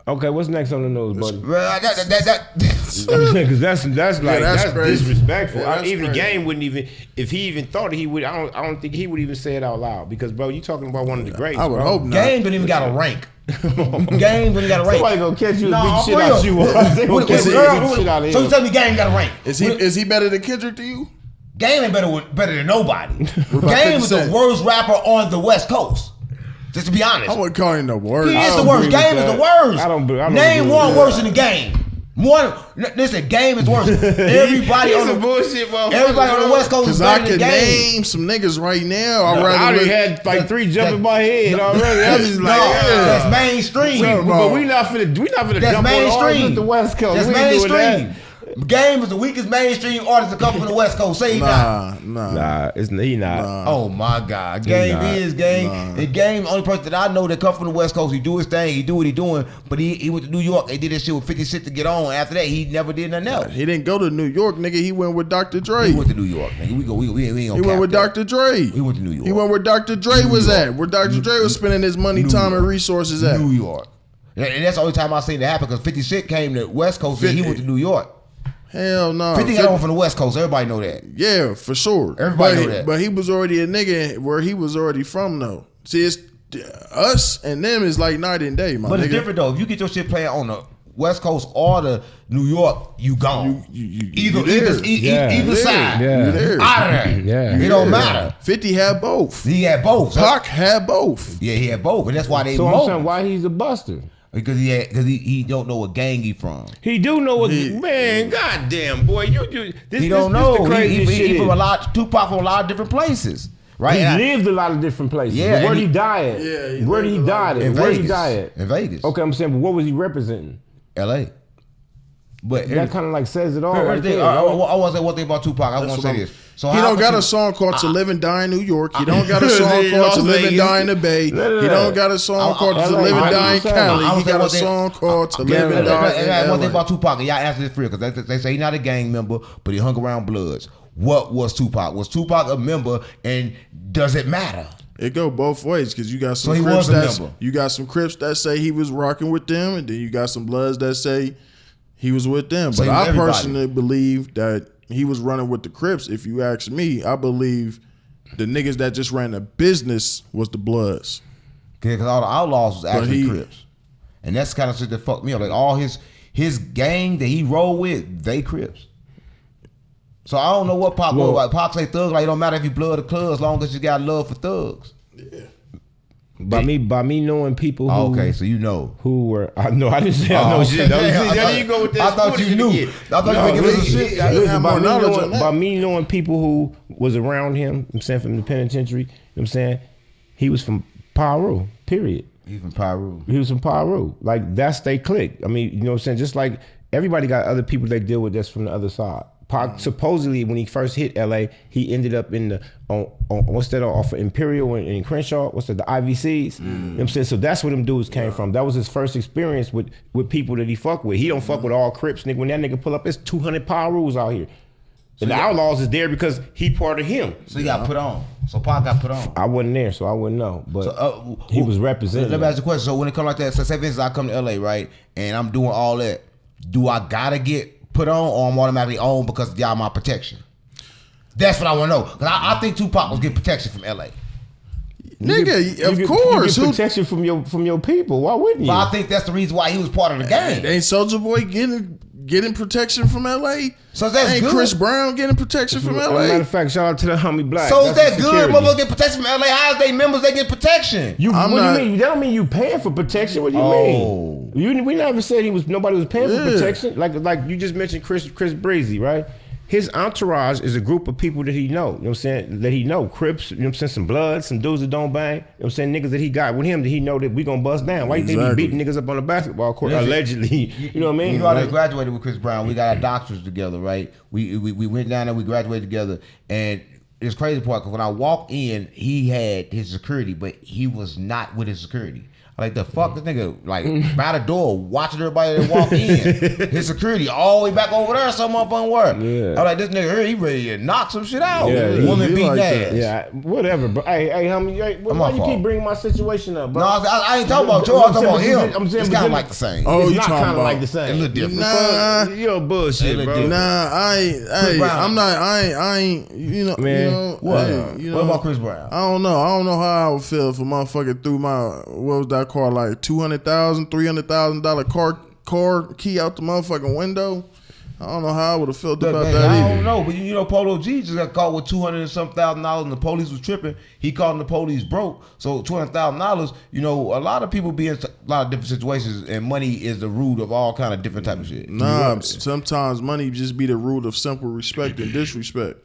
Okay, what's next on the news, buddy? Well, Because that's like that's that's crazy. disrespectful. Yeah, that's Even crazy. Game wouldn't even, if he even thought he would. I don't think he would even say it out loud. Because bro, you talking about one of the greats. I would bro. hope not. Game didn't even got a rank. Game didn't got a rank. Somebody gonna catch you and Nah, beat shit for out real. you. They gonna catch you and beat shit out of So you him. tell me Game got a rank? Is he better than Kendrick to you? Game ain't better than nobody. about Game is 50 the Cent? worst rapper on the West Coast. Just to be honest. I wouldn't call him the worst. He I is the don't worst. agree with Game is that. the worst. I don't Name agree one with worse than the Game. One. Listen, Game is worse. Everybody He's on a the bullshit, motherfucker. everybody on the West Coast is Because I better than could Game. name some niggas right now. I I'd rather already look- had like 3 jump in my head already. I'm just like, No, yeah. that's mainstream. But we not finna That's jump on mainstream. all the West Coast. That's We ain't doing that. mainstream. Game is the weakest mainstream artist to come from the West Coast. Say he not. Nah. Nah, he not. Oh my God, Game not. is Game. And Game, the only person that I know that come from the West Coast, he do his thing, he do what he doing. But he went to New York. They did this shit with 50 Cent to get on. After that, he never did nothing else. He didn't go to New York, nigga. He went with Dr. Dre. He went to New York, nigga. We ain't He gonna went cap with that. Dr. Dre. He went to New York. He went where Dr. Dre was York. at. Where Dr. Dre was spending his money, New time, York. and resources at. New York. And that's the only time I seen that happen because 50 Cent came to West Coast and he 50. went to New York. Hell no. 50 got on from the West Coast. Everybody know that. Yeah, for sure. Everybody but, know that. But he was already a nigga where he was already from, though. See, it's us and them is like night and day, my But nigga. it's different though. If you get your shit playing on the West Coast or the New York, you gone. you either there. either side. Yeah. You there. Out of there. Yeah. It don't matter. 50 had both. He had both. Pac had both. Yeah, he had both, and that's why they So I'm both. saying why he's a buster. Because he don't know what gang he from. He do know what man, goddamn boy, this He don't know. the craziest shit He from is. a lot. Tupac from a lot of different places, right? He And lived a lot of different places. Yeah, But where and did he die at? Yeah, he where did he lived a lot die at? in Where did Vegas. he die at? In Vegas. Okay, I'm saying, but what was he representing? L.A. But That kind of like says it all. I Right there, want to say one thing about Tupac. I want to say this. So He how don't got you- a song called "To Live and Die in New York." He don't got a song He called lost "To Live and Vegas. Die in the Bay." He don't got a song called "To LA, Live and Die in 100%. Cali." I He was got a saying song called "To And Live and Die in one thing LA." about Tupac, and y'all answer this for real, because they say he's not a gang member, but he hung around Bloods. What was Tupac? Was Tupac a member, and does it matter? It go both ways because you got So some he Crips was a that member. you got some Crips that say he was rocking with them, and then you got some Bloods that say he was with them. So But he was I everybody. personally believe that he was running with the Crips. If you ask me, I believe the niggas that just ran the business was the Bloods. Because all the Outlaws was actually he- Crips, and that's the kind of shit that fucked me up. Like all his gang that he rolled with, they Crips. So I don't know what Pac was like. Pac say thugs, like it don't matter if you blood or cuz, as long as you got love for thugs. By me knowing people who, Okay, so you know. who were, I know, I didn't say I know okay. shit. Though. I See, thought- there you go with that. I thought you knew. Again. I thought you were giving us some shit. I didn't have more knowledge on that. By me knowing people who was around him, I'm saying from the penitentiary, you know what I'm saying, he was from Peru, period. He from Peru. He was from Peru. Like, that's they click. I mean, you know what I'm saying? Just like everybody got other people they deal with that's from the other side. Pac, supposedly, when he first hit LA, he ended up in the on what's that off of Imperial and Crenshaw? What's that? The IVCs. You know what I'm saying? So that's where them dudes came from. That was his first experience with people that he fuck with. He don't fuck with all Crips, nigga. When that nigga pull up, it's 200 power rules out here. And the Outlaws is there because he part of him. So he got put on. So Pac got put on. I wasn't there, so I wouldn't know. But he was representing. Let me ask you a question. So when it comes like that, so say for instance I come to LA, right, and I'm doing all that, do I gotta get put on or I'm automatically on because y'all my protection? That's what I want to know. Because I think Tupac was getting protection from LA. Nigga, of course. You get protection from your people. Why wouldn't you? But I think that's the reason why he was part of the game. Ain't Soulja Boy getting protection from LA? So that's Ain't good. Chris Brown getting protection from As a LA? matter of fact, shout out to the homie Black. So is That's that the good? security. Motherfuckers get protection from LA. How is they members they get protection? What not- do you mean? That don't mean you paying for protection. What do you mean? We never said nobody was paying for protection. Like you just mentioned Chris Brazy, right? His entourage is a group of people that he know. You know what I'm saying? That he know. Crips, you know what I'm saying? Some blood, some dudes that don't bang. You know what I'm saying? Niggas that he got with him that he know that we gonna bust down. Why you think he beating niggas up on the basketball court? Allegedly. You know what I mean? You know, I just graduated with Chris Brown. We got our doctors together, right? We went down there, we graduated together, and it's crazy part because when I walked in, he had his security, but he was not with his security. Like the fuck, this nigga like by the door watching everybody that walk in. His security all the way back over there, some motherfucking work. Yeah. I'm like, this nigga here, he ready to knock some shit out. Yeah, Woman he beating like ass. that. Yeah, whatever, bro. Hey, homie, why you keep bringing my situation up, bro? No, I ain't talking about you. I'm talking about him. I'm saying, It's kind of like the same. Oh, it's you not talking kind of about like the same. a little different. Nah. You're bullshit, bro. different. Nah, I ain't, you know, Man, you know, What? hey, you What know, about Chris Brown? I don't know how I would feel if a motherfucker threw my, what was that car, like $200,000, $300,000 car key out the motherfucking window. I don't know how I would have felt about Man, that I either. don't know, but you know, Polo G just got caught with $200 and some thousand dollars, and the police was tripping. He called the police broke, so $200,000. You know, a lot of people be in a lot of different situations, and money is the root of all kind of different type of shit. Nah, sometimes money just be the root of simple respect and disrespect.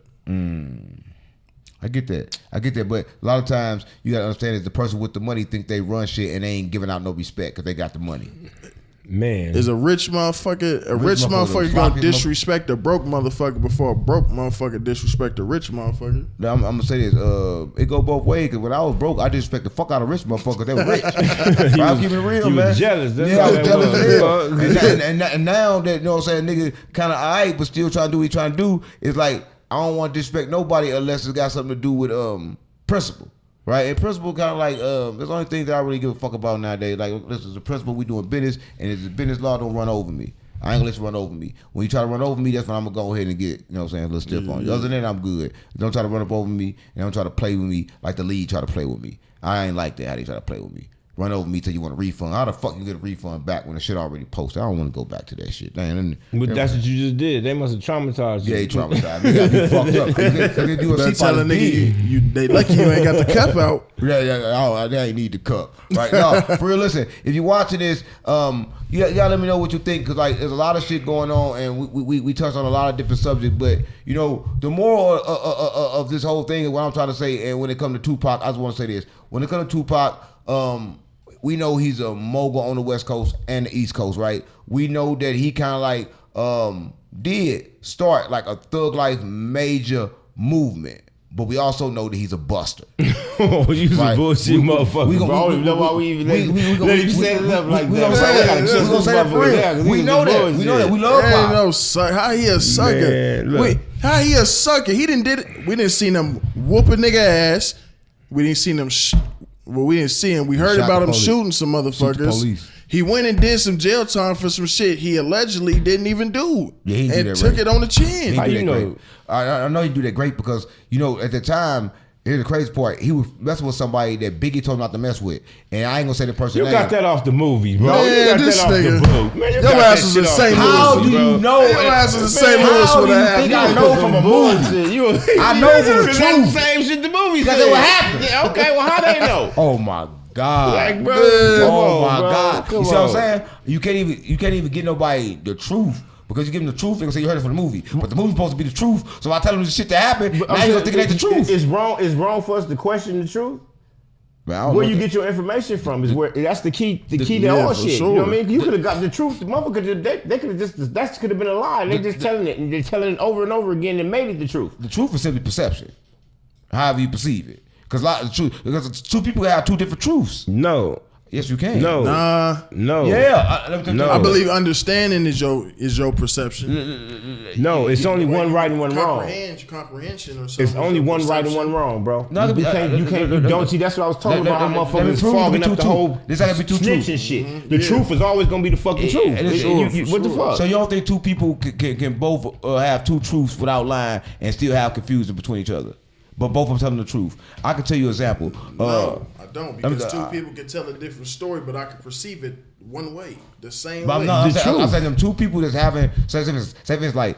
I get that, but a lot of times you gotta understand is the person with the money think they run shit and they ain't giving out no respect because they got the money. Man, Is a rich motherfucker motherfucker gonna sloppy disrespect a broke motherfucker before a broke motherfucker disrespect a rich motherfucker? Now, I'm gonna say this. It go both ways. Cause when I was broke, I disrespect the fuck out of rich motherfuckers. They were rich. I'm keeping it real, you man. was jealous. That's Yeah, I all was that jealous. was. As hell. And now that, you know what I'm saying, nigga kind of alright, but still trying to do what he trying to do. It's like I don't want to disrespect nobody unless it's got something to do with principle. Right, and principle kind of like there's only things that I really give a fuck about nowadays. Like this is a principle, we doing business, and it's a business law. Don't run over me. I ain't gonna let you run over me. When you try to run over me, that's when I'm gonna go ahead and get, you know what I'm saying, a little stiff on you. Other than that, I'm good. Don't try to run up over me, and don't try to play with me like the league try to play with me. I ain't like that how they try to play with me. Run over me till you want a refund. How the fuck you get a refund back when the shit already posted? I don't want to go back to that shit. but that's what you just did. They must have traumatized you. Yeah, they traumatized. They got me fucked up. They do a Better CPAP tell a nigga they lucky you ain't got the cup out. Yeah, they ain't need the cup. Right? No, for real, listen, if you're watching this, you gotta let me know what you think, because like there's a lot of shit going on, and we touched on a lot of different subjects, but you know, the moral of this whole thing is what I'm trying to say, and when it comes to Tupac, I just want to say this. When it comes to Tupac, we know he's a mogul on the West Coast and the East Coast, right? We know that he kind of like did start like a thug life major movement, but we also know that he's a buster. Oh, you some Right. bullshit motherfucker. Bro. I don't even know why we even let him set it up like that. We gonna say that for real. We know that. We know that. We love Ain't Pop. no suck. How he a sucker? Man, look. Wait, how he a sucker? He didn't did it. We didn't see him whoop a nigga ass. We didn't see him. Well, we didn't see him. We heard Shot about the him police. shooting some Shoot the motherfuckers. police. He went and did some jail time for some shit he allegedly didn't even do. Yeah, he did and that took right. it on the chin. How He do you that know? great. I know he do that great because, you know, at the time, here's the crazy part. He was messing with somebody that Biggie told him not to mess with. And I ain't gonna say the person You name. got that off the movie, bro. Man, you got this that off nigga- the book. Man, you Your got ass that was shit in off St. the Louis, How book, do you bro. know? Your ass was in St. How Louis do when you that think happened. I know from a movie? I know from the Cause that's the truth. same shit the movie Because said. it what happened. Yeah, okay, well, how they know? Oh my God. Like, bro, Man. come Oh on, my bro. God. Come You see what I'm on. saying? You can't even get nobody the truth. Because you give them the truth, they're gonna say you heard it from the movie. But the movie's supposed to be the truth. So I tell them the shit that happened, now you gonna think it ain't the truth. It's wrong for us to question the truth. Man, I don't Where know you that. get your information from is where that's the key to yeah, all for shit. sure. You know what I mean? You could have got the truth. The motherfucker, they could have just that could have been a lie. They just telling it and they're telling it over and over again and made it the truth. The truth is simply perception. However you perceive it. Because two people have two different truths. No. Yes, you can. No. No. Yeah. I believe understanding is your perception. No, it's only one right and one wrong. Comprehension or something. It's only one right and one wrong, bro. No, you don't see. That's what I was talking about. How motherfuckers fogging up the whole snitching shit. The truth is always gonna be the fucking truth. What the fuck? So you don't think two people can both have two truths without lying and still have confusion between each other? But both of them telling the truth. I can tell you an example. No, I don't, because two people can tell a different story, but I can perceive it one way, the same way. No, I'm saying them two people that's having, say if it's like,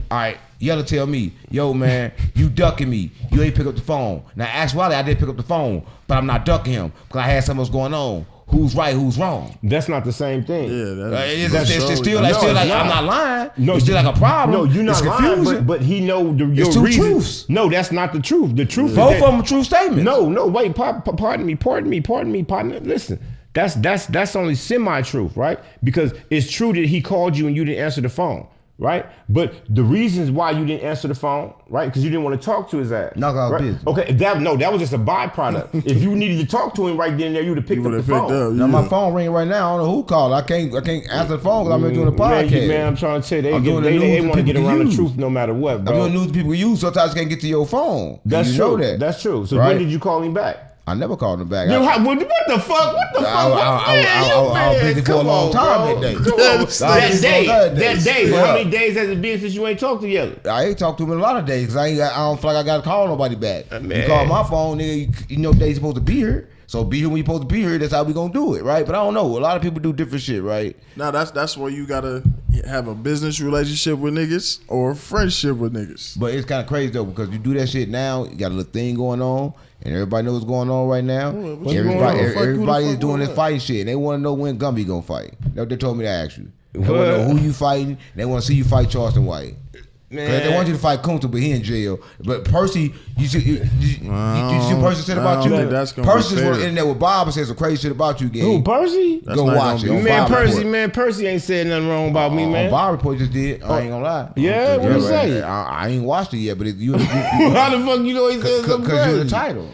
all right, Yellow tell me, yo man, you ducking me. You ain't pick up the phone. Now actually, I did pick up the phone, but I'm not ducking him because I had something else going on. Who's right? Who's wrong? That's not the same thing. Yeah, it's still like I'm not lying. No, it's still like a problem. No, you're not lying, but he know your two reason. Truths. No, that's not the truth. The truth. Both of them are true statements. No, wait. Pardon me, partner. Listen, that's only semi-truth, right? Because it's true that he called you and you didn't answer the phone. Right, but the reasons why you didn't answer the phone, right? Because you didn't want to talk to his ass. No, right? busy. Okay, that was just a byproduct. If you needed to talk to him right then and there, you'd have picked up the phone. Now my phone ringing right now. I don't know who called. I can't answer the phone because I'm doing a podcast. Man, I'm trying to tell you, they want to get around the truth no matter what, bro. I'm doing news people use. Sometimes you can't get to your phone. That's true. That. That's true. So when did you call him back? I never called him back. What the fuck? I was busy for a long time that day. That day. But how many days has it been since you ain't talked together? I ain't talked to him in a lot of days because I don't feel like I got to call nobody back. You call my phone, nigga, you know days supposed to be here. So be here when you're supposed to be here. That's how we gonna do it, right? But I don't know. A lot of people do different shit, right? Now that's where you gotta have a business relationship with niggas or a friendship with niggas. But it's kind of crazy though because you do that shit now. You got a little thing going on, and everybody knows what's going on right now. Everybody is doing this fight shit, and they want to know when Gumby gonna fight. That's what they told me to ask you. They want to know who you fighting. They want to see you fight Charleston White. Man. They want you to fight Kunta, but he in jail. But Percy, you see Percy said about you? Percy's on the internet with Bob and says some crazy shit about you again. Who, Percy? Go watch it. Man, Percy ain't said nothing wrong about me, man. Bob Report just did. I ain't gonna lie. Yeah, what you say? I ain't watched it yet, but you how the fuck you know he said something crazy? Because you're the title.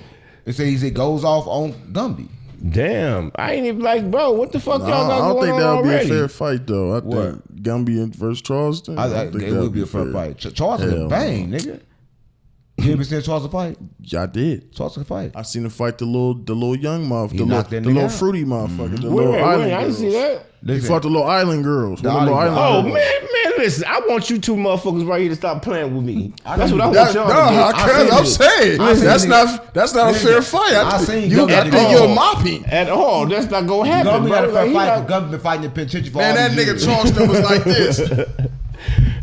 He said goes off on Gumby. Damn, I ain't even like, bro, what the fuck y'all got going on? I don't think that would be already? a fair fight, though. I think Gumby versus Charleston. It would be a fair fight. Charleston bang, nigga. You ever seen Charleston fight? Yeah, I did. Charleston fight. I seen him fight the little young motherfucker, the little fruity motherfucker, the little Wait, island I didn't see that. He fought the little island girls. Man, listen, I want you two motherfuckers right here to stop playing with me. That's what I want y'all to do. I'm saying that's not a fair fight. I think you're mopping at all. That's not gonna happen. Gumby got a fair fight. Gumby been fighting the penitentiary for all that nigga Charleston was like this.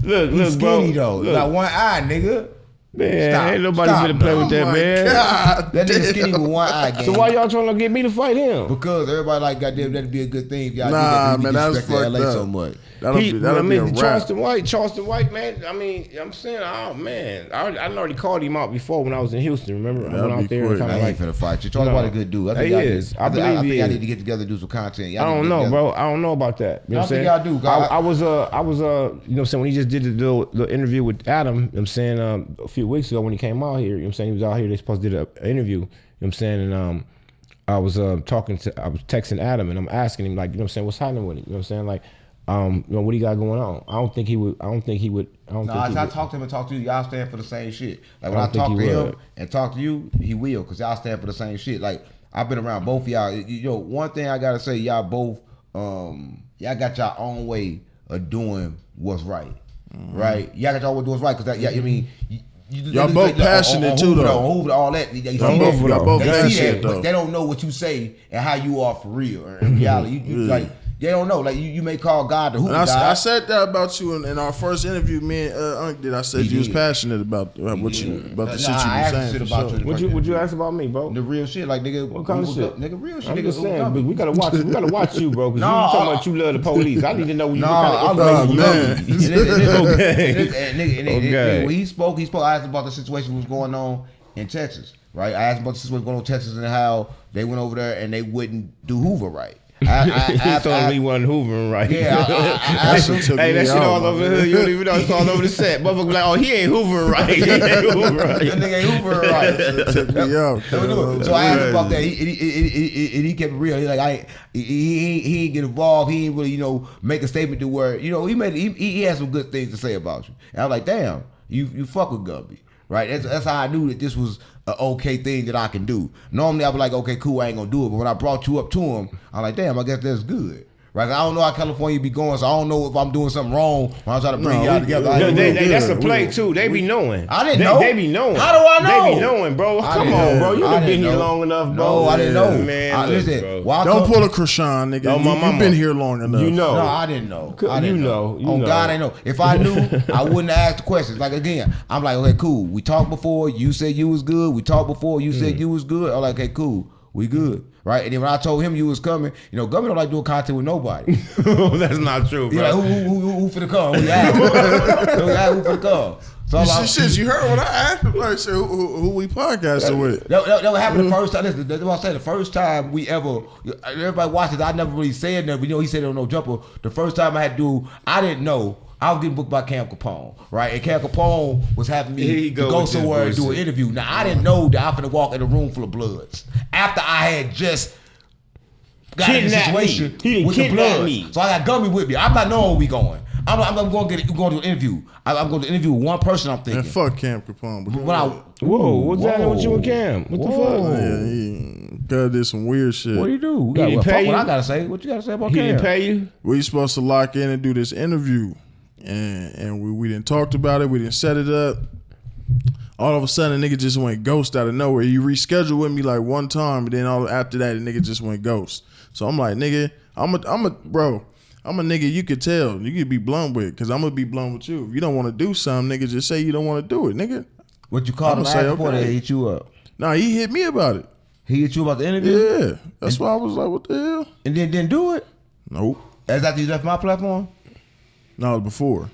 Look, he's skinny bro. though. Got one eye, nigga. Man, ain't nobody finna play with that, man. God, that nigga skinny with one eye, gang. So why y'all trying to get me to fight him? Because everybody like, goddamn, that'd be a good thing if y'all man, that's fucked LA up. so much. That'll be a wrap. Charleston White, man. I mean, I'm saying, oh man, I already called him out before when I was in Houston. Remember, I went out there and kind of ain't finna fight you. Charleston White a good dude. He is. I think I need to get together and do some content. I don't know, bro. I don't know about that. You know what I'm saying? I was, you know what I'm saying, when he just did the little interview with Adam, you know what I'm saying, a few weeks ago when he came out here, you know what I'm saying, he was out here, they supposed to do an interview, you know what I'm saying, and I was texting Adam and I'm asking him, like, you know what I'm saying, what's happening with him? You know what I'm saying? Like, you know, what he got going on? I don't think he would. I talk to him and talk to you. Y'all stand for the same shit. Like when I talk to him and talk to you, he will, because y'all stand for the same shit. Like I've been around both of y'all. Yo, one thing I gotta say, y'all both, y'all got y'all own way of doing what's right. Right? Y'all got y'all way of doing what's right, because I mean. Y'all both passionate too, though. Hoover, all that. Y'all both passionate, though. But they don't know what you say and how you are for real. In reality, you like. They don't know. Like you may call God the Hoover God. I said that about you in our first interview. Me and Unc did. I said you was passionate about the shit you were saying. About you. What you ask about me, bro? The real shit, like nigga. What kind of shit? Nigga, real shit. I'm nigga, just saying, but we gotta watch. We gotta watch you, bro. Because you talking about you love the police. I need to know what kind of information you know. When he spoke. I asked about the situation that was going on in Texas, right? I asked about the situation going on in Texas and how they went over there and they wouldn't do Hoover right. He told me he wasn't hoovering right. Yeah, I asked him. Hey, that shit all over the hood. You don't even know it's all over the set. Motherfucker be like, oh, he ain't hoovering right. He ain't hoovering right. That nigga ain't hoovering right. Took me out. So I asked him about that. He kept it real. He like, he ain't get involved. He ain't really, make a statement to where, he had some good things to say about you. And I was like, damn, you fuck with Gumby. Right? That's how I knew that this was an okay thing that I can do. Normally I was like, okay, cool, I ain't gonna do it. But when I brought you up to him, I'm like, damn, I guess that's good. Right? I don't know how California be going, so I don't know if I'm doing something wrong when I try to bring y'all together. That's a play too. They be knowing. I didn't know. They be knowing. How do I know? They be knowing, bro. Come on, bro. You done been here long enough, bro. No, I didn't know. Man, listen, don't pull a Krishan, nigga. You've been here long enough. You know. No, I didn't know. You know. On God, I know. If I knew, I wouldn't have asked the questions. Like, again, I'm like, okay, cool. We talked before. You said you was good. We talked before. You said you was good. I'm like, okay, cool. We good. Right? And then when I told him you was coming, Gumby don't like doing content with nobody. That's not true, bro. Like, who finna come? Who finna come? So you heard what I asked him. Like, so who we podcasting with? That happened the first time. Listen, that's what I said. The first time we ever, everybody watched it. I never really said nothing. He said it on No Jumper. The first time I had to do, I didn't know. I was getting booked by Cam Capone, right? And Cam Capone was having me to go somewhere and do an interview. Now, I didn't know that I was going to walk in a room full of Bloods after I had just got in a situation with the Bloods. So I got Gumby with me. I'm not knowing where we going. I'm going to do an interview. I'm going to interview one person, I'm thinking. And fuck Cam Capone. What's that with you and Cam? What the fuck? Yeah, he did some weird shit. What do you do? He didn't pay you? What I got to say? What you got to say about Cam? He didn't pay you? We supposed to lock in and do this interview. And we didn't talked about it. We didn't set it up. All of a sudden, a nigga just went ghost out of nowhere. You rescheduled with me like one time, but then after that, the nigga just went ghost. So I'm like, nigga, I'm a nigga you could tell. You could be blunt with, because I'm going to be blunt with you. If you don't want to do something, nigga, just say you don't want to do it, nigga. What you called him after before they hit you up? Nah, he hit me about it. He hit you about the interview? Yeah. That's why I was like, what the hell? And then didn't do it? Nope. As after you left my platform? No, it was before.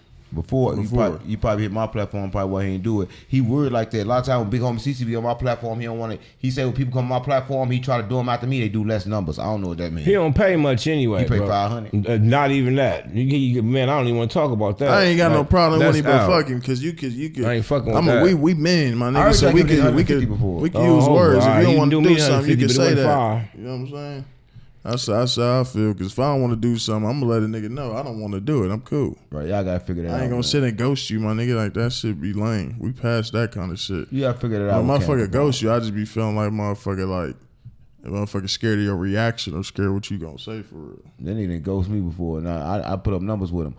You probably hit my platform, probably why he didn't do it. He worried like that. A lot of times when Big Homie CC be on my platform, he don't want to. He say when people come on my platform, he try to do them after me, they do less numbers. I don't know what that means. He don't pay much anyway. He pay $500. Not even that. Man, I don't even want to talk about that. I ain't got no problem with him, but fucking, because you could. I ain't fucking with that. We men, my nigga, so we could use words. If you don't want to do something, you can say that. You know what I'm saying? That's how I feel. Because if I don't want to do something, I'm going to let a nigga know I don't want to do it. I'm cool. Right, y'all got to figure that out. I ain't going to sit and ghost you, my nigga. Like, that shit be lame. We passed that kind of shit. You got to figure it out. When motherfucker ghost you, I just be feeling like motherfucker scared of your reaction or scared what you going to say for real. That nigga didn't ghost me before. Now, I put up numbers with him.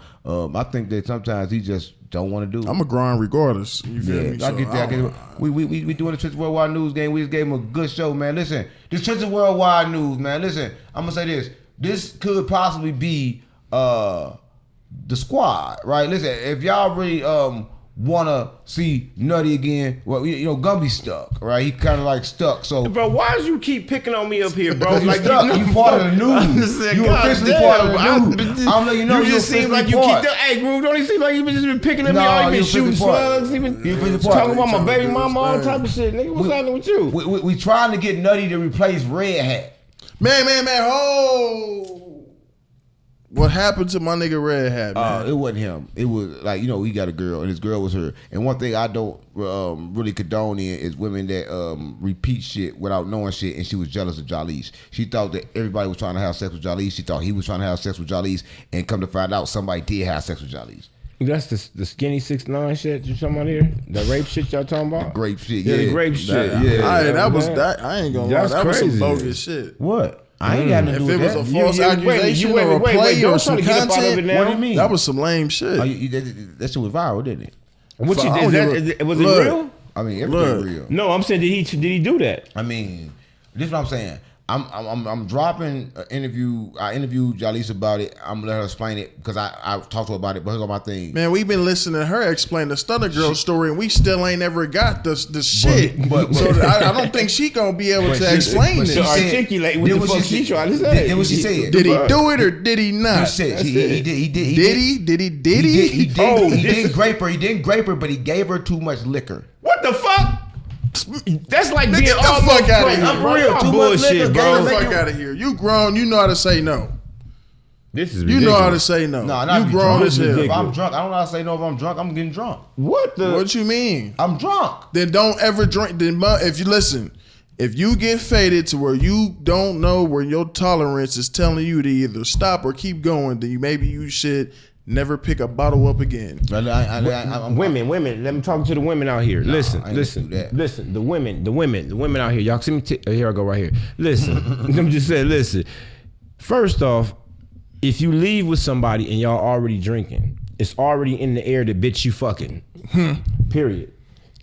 I think that sometimes he just don't want to do it. I'm a grind regardless. You feel me? I get that. We doing the Trenches Worldwide News game. We just gave him a good show, man. Listen, this Trenches Worldwide News, man. Listen, I'm going to say this. This could possibly be the squad, right? Listen, if y'all really want to see Nutty again, well, Gumby's stuck, right? He kind of like stuck. So, bro, why does you keep picking on me up here, bro? Like you part of the news. You officially part of the news. I'm letting you know. You just seem like you keep. Hey, Groove, don't it seem like you just been picking at me? You been shooting slugs. You been talking about my baby mama, all type of shit, nigga. What's happening with you? We trying to get Nutty to replace Red Hat. Man, what happened to my nigga Red Hat, man? It wasn't him. It was like, he got a girl, and his girl was her. And one thing I don't really condone in is women that repeat shit without knowing shit, and she was jealous of Jaleese. She thought that everybody was trying to have sex with Jaleese. She thought he was trying to have sex with Jaleese, and come to find out somebody did have sex with Jaleese. That's the skinny 6'9" shit you talking about here? The rape shit y'all talking about? The grape shit, yeah. The grape shit. I ain't gonna lie. That was some bogus shit. What? I ain't got nothing to do with that. If it was a false accusation or a play or some content, what do you mean? That was some lame shit. That shit was viral, didn't it? What you did? Was it real? I mean, everything real. No, I'm saying did he do that? I mean, this is what I'm saying. I'm dropping an interview. I interviewed Jaleese about it. I'm gonna let her explain it because I talked to her about it. But here's my thing. Man, we've been listening to her explain the Stunner Girl story, and we still ain't ever got the shit. But I don't think she gonna be able to explain it. Articulate what the fuck she trying to say. Did what she said. Did he do it or did he not? He did. Did he? He didn't grape her. He didn't grape her, but he gave her too much liquor. What the fuck? That's like Nigga, being get the almost fuck outta pregnant. here. I'm for real. Y'all Too bullshit, bullshit, bro. Get bro. the fuck out of here. You grown. You know how to say no. This is You ridiculous. know how to say no. No, not you be grown drunk. as hell. If I'm drunk, I don't know how to say no. If I'm drunk, I'm getting drunk. What the? What you mean? I'm drunk. Then don't ever drink. Then if you listen, if you get faded to where you don't know where your tolerance is telling you to either stop or keep going, then maybe you should never pick a bottle up again. Women. Let me talk to the women out here. Listen. I ain't gonna do that. Listen. The women out here. Y'all see me? Here I go right here. Listen. I'm just saying. Listen. First off, if you leave with somebody and y'all already drinking, it's already in the air that bitch you fucking. Period.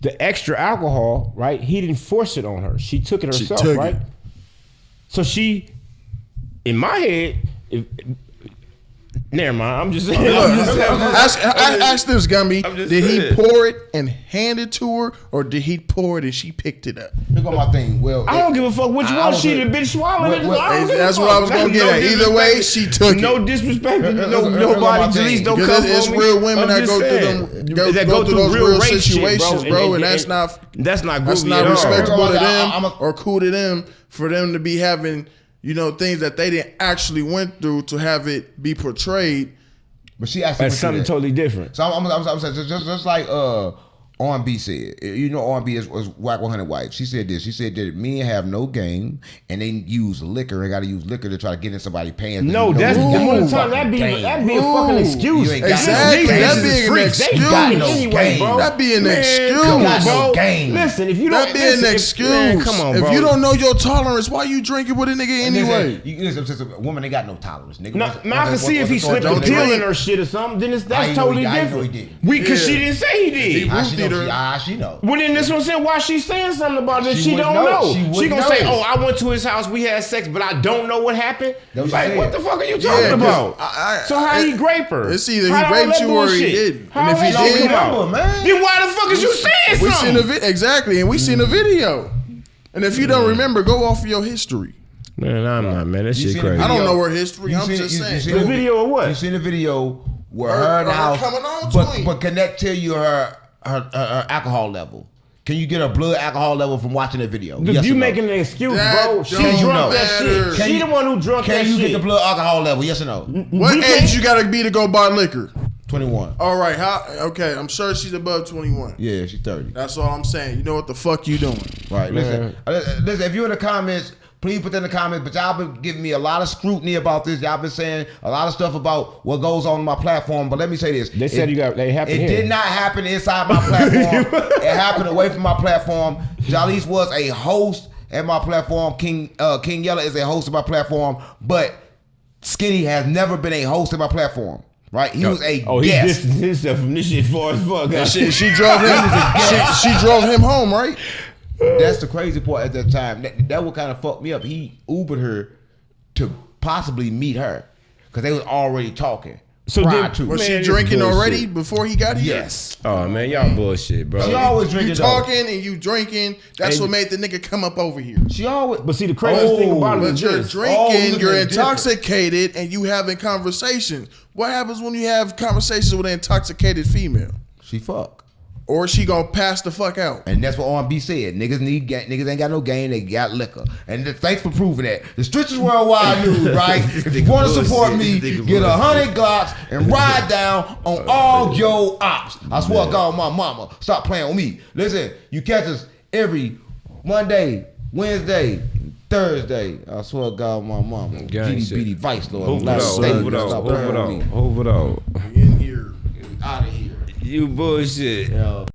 The extra alcohol, right? He didn't force it on her. She took it herself, took right? it. So she, in my head, never mind. I'm just saying. Ask this, Gumby. I'm just Did he saying. pour it and hand it to her, or did he pour it and she picked it up? Here go my thing. Well, I don't give a fuck which I one was she a- the bitch swallowed it. Well, I don't give a that's fuck. what I was gonna That's get at. Either way, disrespect. she took it. No disrespect. my Nobody, thing. please don't Because come it's for me. real women I'm that just go through saying. them, That go through those real rape shit, situations, bro, and that's not that's not that's groovy not at all. respectable to I'm them a- or cool to them for them to be having, things that they didn't actually went through to have it be portrayed. but she actually That's something totally different. So I'm saying just like R&B said, R&B was whack 100 wives. She said this. She said that men have no game and they use liquor and got to use liquor to try to get in somebody's pants. No, that's more of the time that'd be a fucking excuse. You ain't got Exactly. no game. That be an They excuse. got it No anyway, game. bro. That be an Man, excuse. come on, Got no bro. game. Listen, if you don't That be an excuse. Man, come on, bro. If you don't know your tolerance, why you drinking with a nigga anyway? Listen, a woman, they got no tolerance, nigga. No, I can see if he slipped a don't pill in drink. her shit or something, then I that's ain't know totally he- I ain't different. know he did. Because she Yeah. didn't say he did. She know. Well, then this one said why she saying something about it. She She wouldn't don't know. know. She She wouldn't gonna know. say, "Oh, I went to his house. We had sex, but I don't know what happened." That's what Like, she what said. the fuck are you Yeah, talking 'cause about? So how he grape her? It's either he How all raped that you or he bullshit? didn't. How And if all he that did, come out? remember, man. Then why the fuck is you saying We something? seen a exactly, and we seen a video. And if you don't remember, go off of your history. Man, I'm not, man. That You shit seen crazy. the I don't video? know her history. You I'm seen- just you saying. seen The video of what? You seen the video where Her- her and her house, coming on to him. but can that tell you her alcohol level? Can you get her blood alcohol level from watching that video? Dude, Yes you or no? making an excuse, That bro. She don't drunk that matter. shit. Can She you- the one who drunk that Can you shit. get the blood alcohol level? Yes or no? What We age can't- you gotta be to go buy liquor? 21. All right, okay, I'm sure she's above 21. Yeah, she's 30. That's all I'm saying. You know what the fuck you doing? Right. Listen, if you're in the comments, please put that in the comments. But y'all been giving me a lot of scrutiny about this. Y'all been saying a lot of stuff about what goes on my platform. But let me say this. They said they happened It here. did not happen inside my platform. It happened away from my platform. Jalice was a host at my platform. King Yella is a host of my platform. But Skinny has never been a host of my platform. Right? He was a Oh, he guest. distanced himself from this shit far as fuck. She drove him. she drove him home, right? That's the crazy part at that time. That would kind of fuck me up. He Ubered her to possibly meet her because they was already talking. So prior did- to. Was Man, she this drinking bullshit. already before he got here? Yes. Oh man, y'all bullshit, bro. She always drinking. You though. talking and you drinking. That's And- what made the nigga come up over here. She always. But see, the craziest thing about it But is you're this. drinking, you're it's different. intoxicated, and you having conversations. What happens when you have conversations with an intoxicated female? She fuck. Or she gonna pass the fuck out? And that's what R&B said. Niggas niggas ain't got no game. They got liquor. And thanks for proving that. The Stretches Worldwide News, right? If you want to support me, get 100 Glocks and ride down on all your ops. I swear to God, my mama, stop playing with me. Listen, you catch us every Monday, Wednesday, Thursday. I swear to God, my mama. Gang Bitty shit. bitty Vice Lord. Hoover Last though, day, Hoover though, stop Hoover playing with though, me. Hoover though. In here. Out of here. You bullshit. Yeah.